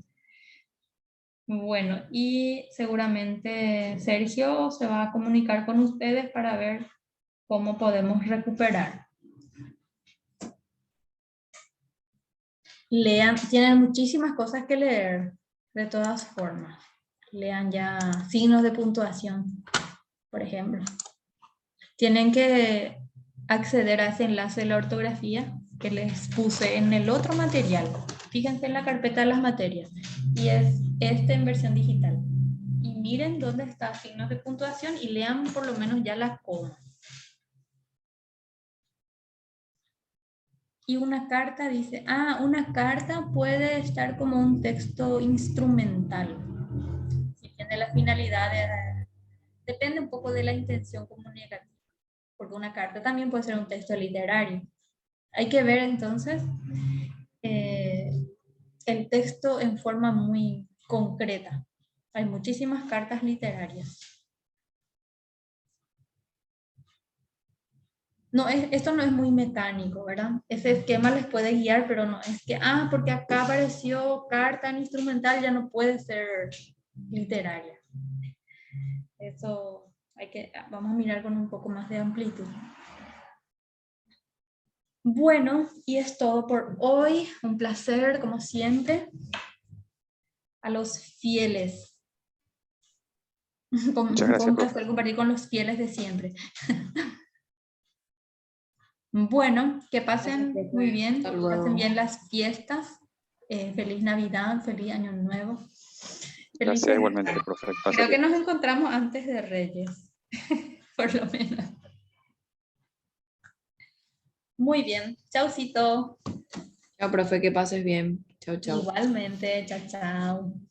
Bueno, y seguramente Sergio se va a comunicar con ustedes para ver cómo podemos recuperar. Lean, tienen muchísimas cosas que leer, de todas formas. Lean ya signos de puntuación, por ejemplo. Tienen que acceder a ese enlace de la ortografía que les puse en el otro material. Fíjense en la carpeta de las materias. Y es este en versión digital. Y miren dónde está signos de puntuación y lean por lo menos ya la coma. Y una carta dice, una carta puede estar como un texto instrumental. Si tiene la finalidad depende un poco de la intención comunicativa. Porque una carta también puede ser un texto literario. Hay que ver entonces el texto en forma muy concreta. Hay muchísimas cartas literarias. No, esto no es muy mecánico, ¿verdad? Ese esquema les puede guiar, pero no es que, porque acá apareció carta en instrumental, ya no puede ser literaria. Eso vamos a mirar con un poco más de amplitud. Bueno, y es todo por hoy. Un placer, como siempre. A los fieles. Un placer compartir con los fieles de siempre. Bueno, que pasen muy bien, que pasen bien las fiestas. Feliz Navidad, feliz Año Nuevo. Gracias igualmente, profe. Creo que nos encontramos antes de Reyes, por lo menos. Muy bien, chaucito. Chao, profe, que pases bien. Chao, chao. Igualmente, chao, chao.